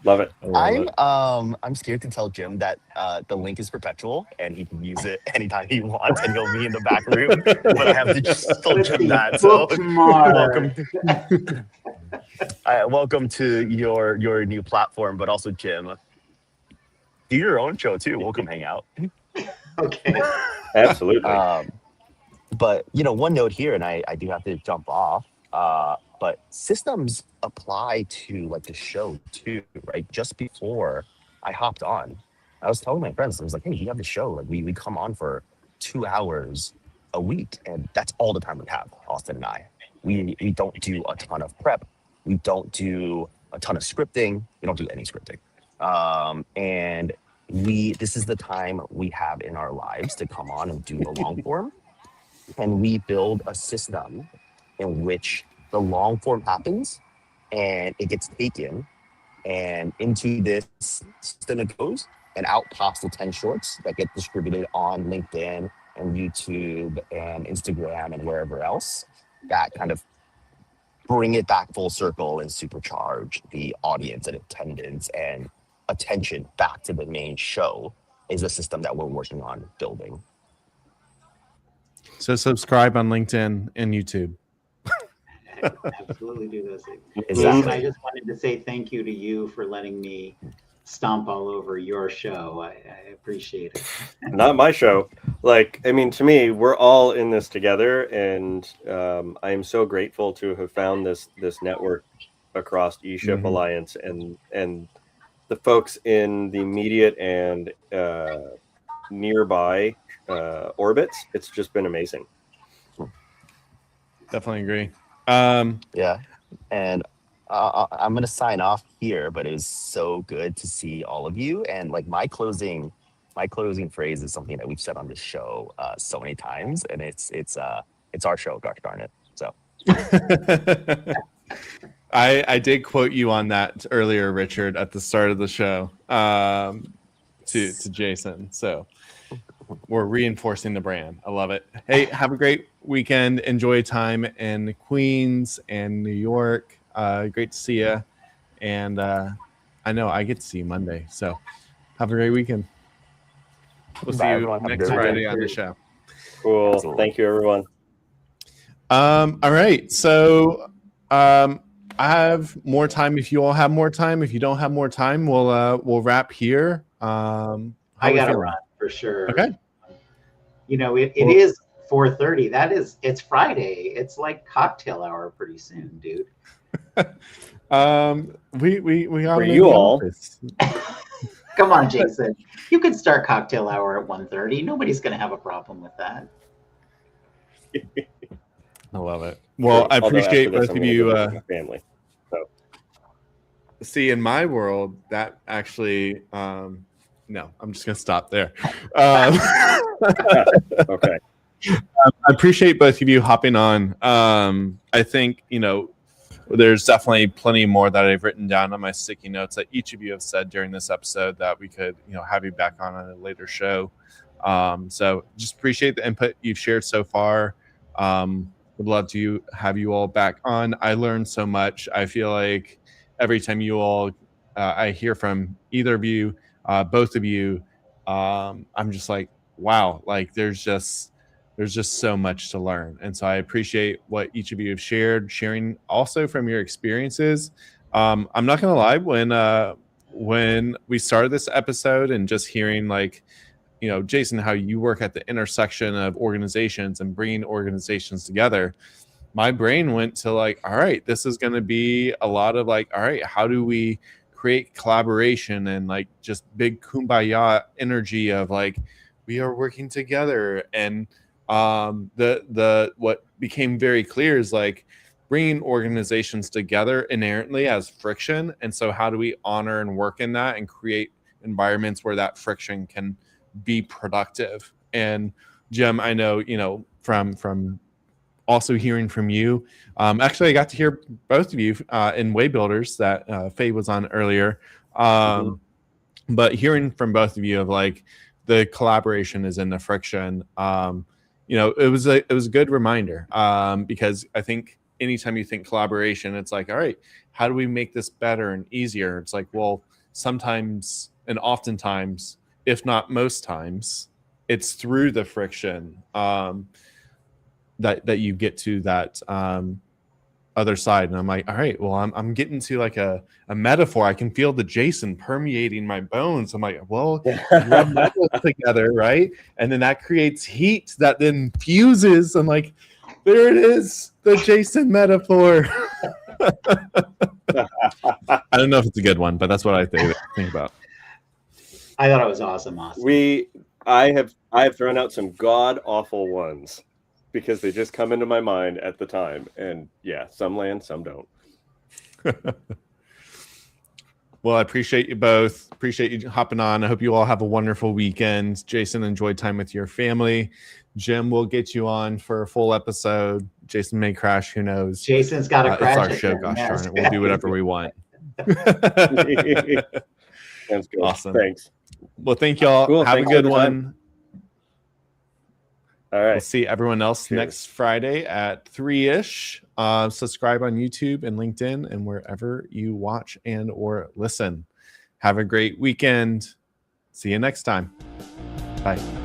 Love it. I'm scared to tell Jim that the link is perpetual and he can use it anytime he wants, and he'll be in the back room. But I have to just tell Jim that. So welcome to your new platform, but also Jim, do your own show too. We'll come hang out. Okay. Absolutely. But one note here, and I do have to jump off. But systems apply to like the show too, right? Just before I hopped on, I was telling my friends, I was like, hey, we have the show. Like we come on for 2 hours a week, and that's all the time we have, Austin and I. We don't do a ton of prep. We don't do a ton of scripting. We don't do any scripting. And this is the time we have in our lives to come on and do the long form. And we build a system in which the long form happens and it gets taken, and into this system it goes, and out pops the 10 shorts that get distributed on LinkedIn and YouTube and Instagram and wherever else, that kind of bring it back full circle and supercharge the audience and attendance and attention back to the main show is a system that we're working on building. So subscribe on LinkedIn and YouTube. Absolutely do those things. Exactly. And I just wanted to say thank you to you for letting me stomp all over your show. I appreciate it. Not my show. Like, I mean, to me, we're all in this together, and I am so grateful to have found this network across eShip Alliance and the folks in the immediate and nearby orbits. It's just been amazing. Definitely agree. Yeah, and I'm gonna sign off here, but it was so good to see all of you. And like my closing phrase is something that we've said on this show so many times, and it's our show, gosh darn it. So I did quote you on that earlier, Richard, at the start of the show to Jason. So we're reinforcing the brand. I love it. Hey, have a great weekend. Enjoy time in Queens and New York. Great to see you. And I know I get to see you Monday. So have a great weekend. We'll see you next Friday on the show. Cool. Absolutely. Thank you, everyone. All right. So I have more time. If you all have more time, if you don't have more time, we'll wrap here. I gotta run for sure. Okay. It is 4:30. It's Friday. It's like cocktail hour pretty soon, dude. We are for you all. Come on, Jason. You can start cocktail hour at 1:30. Nobody's gonna have a problem with that. I love it. Well, I Although appreciate after this, both I'm of gonna you. go visit my family. So See, in my world, that actually, no, I'm just gonna stop there. okay. I appreciate both of you hopping on. I think, there's definitely plenty more that I've written down on my sticky notes that each of you have said during this episode that we could, have you back on a later show. So just appreciate the input you've shared so far. Would love to have you all back on. I learned so much. I feel like every time you all, I hear from either of you, both of you, I'm just like, wow, like there's just so much to learn. And so I appreciate what each of you have sharing also from your experiences. I'm not going to lie, when we started this episode and just hearing like, Jason, how you work at the intersection of organizations and bringing organizations together, my brain went to like, all right, this is going to be a lot of like, all right, how do we create collaboration and like just big kumbaya energy of like, we are working together. And the what became very clear is like bringing organizations together inherently has friction. And so how do we honor and work in that and create environments where that friction can be productive? And Jim, I know, from also hearing from you. Actually, I got to hear both of you in Way Builders that Faye was on earlier. But hearing from both of you of like the collaboration is in the friction. It was a good reminder because I think anytime you think collaboration, it's like, all right, how do we make this better and easier? It's like, well, sometimes and oftentimes, if not most times, it's through the friction that you get to that other side. And I'm like, all right, well, I'm getting to like a metaphor. I can feel the Jason permeating my bones. I'm like, well, rub metals together, right? And then that creates heat that then fuses. I'm like, there it is, the Jason metaphor. I don't know if it's a good one, but that's what I think about. I thought it was awesome. I have thrown out some god awful ones because they just come into my mind at the time. And yeah, some land, some don't. Well, I appreciate you both. Appreciate you hopping on. I hope you all have a wonderful weekend. Jason, enjoy time with your family. Jim will get you on for a full episode. Jason may crash. Who knows? Jason's got to crash. It's our show. Gosh darn it. We'll do whatever we want. Sounds good. Awesome. Thanks. Well, thank y'all. Cool. Have Thanks a good for the one. time. All right. We'll see everyone else Cheers. next Friday at 3-ish. Subscribe on YouTube and LinkedIn and wherever you watch and or listen. Have a great weekend. See you next time. Bye.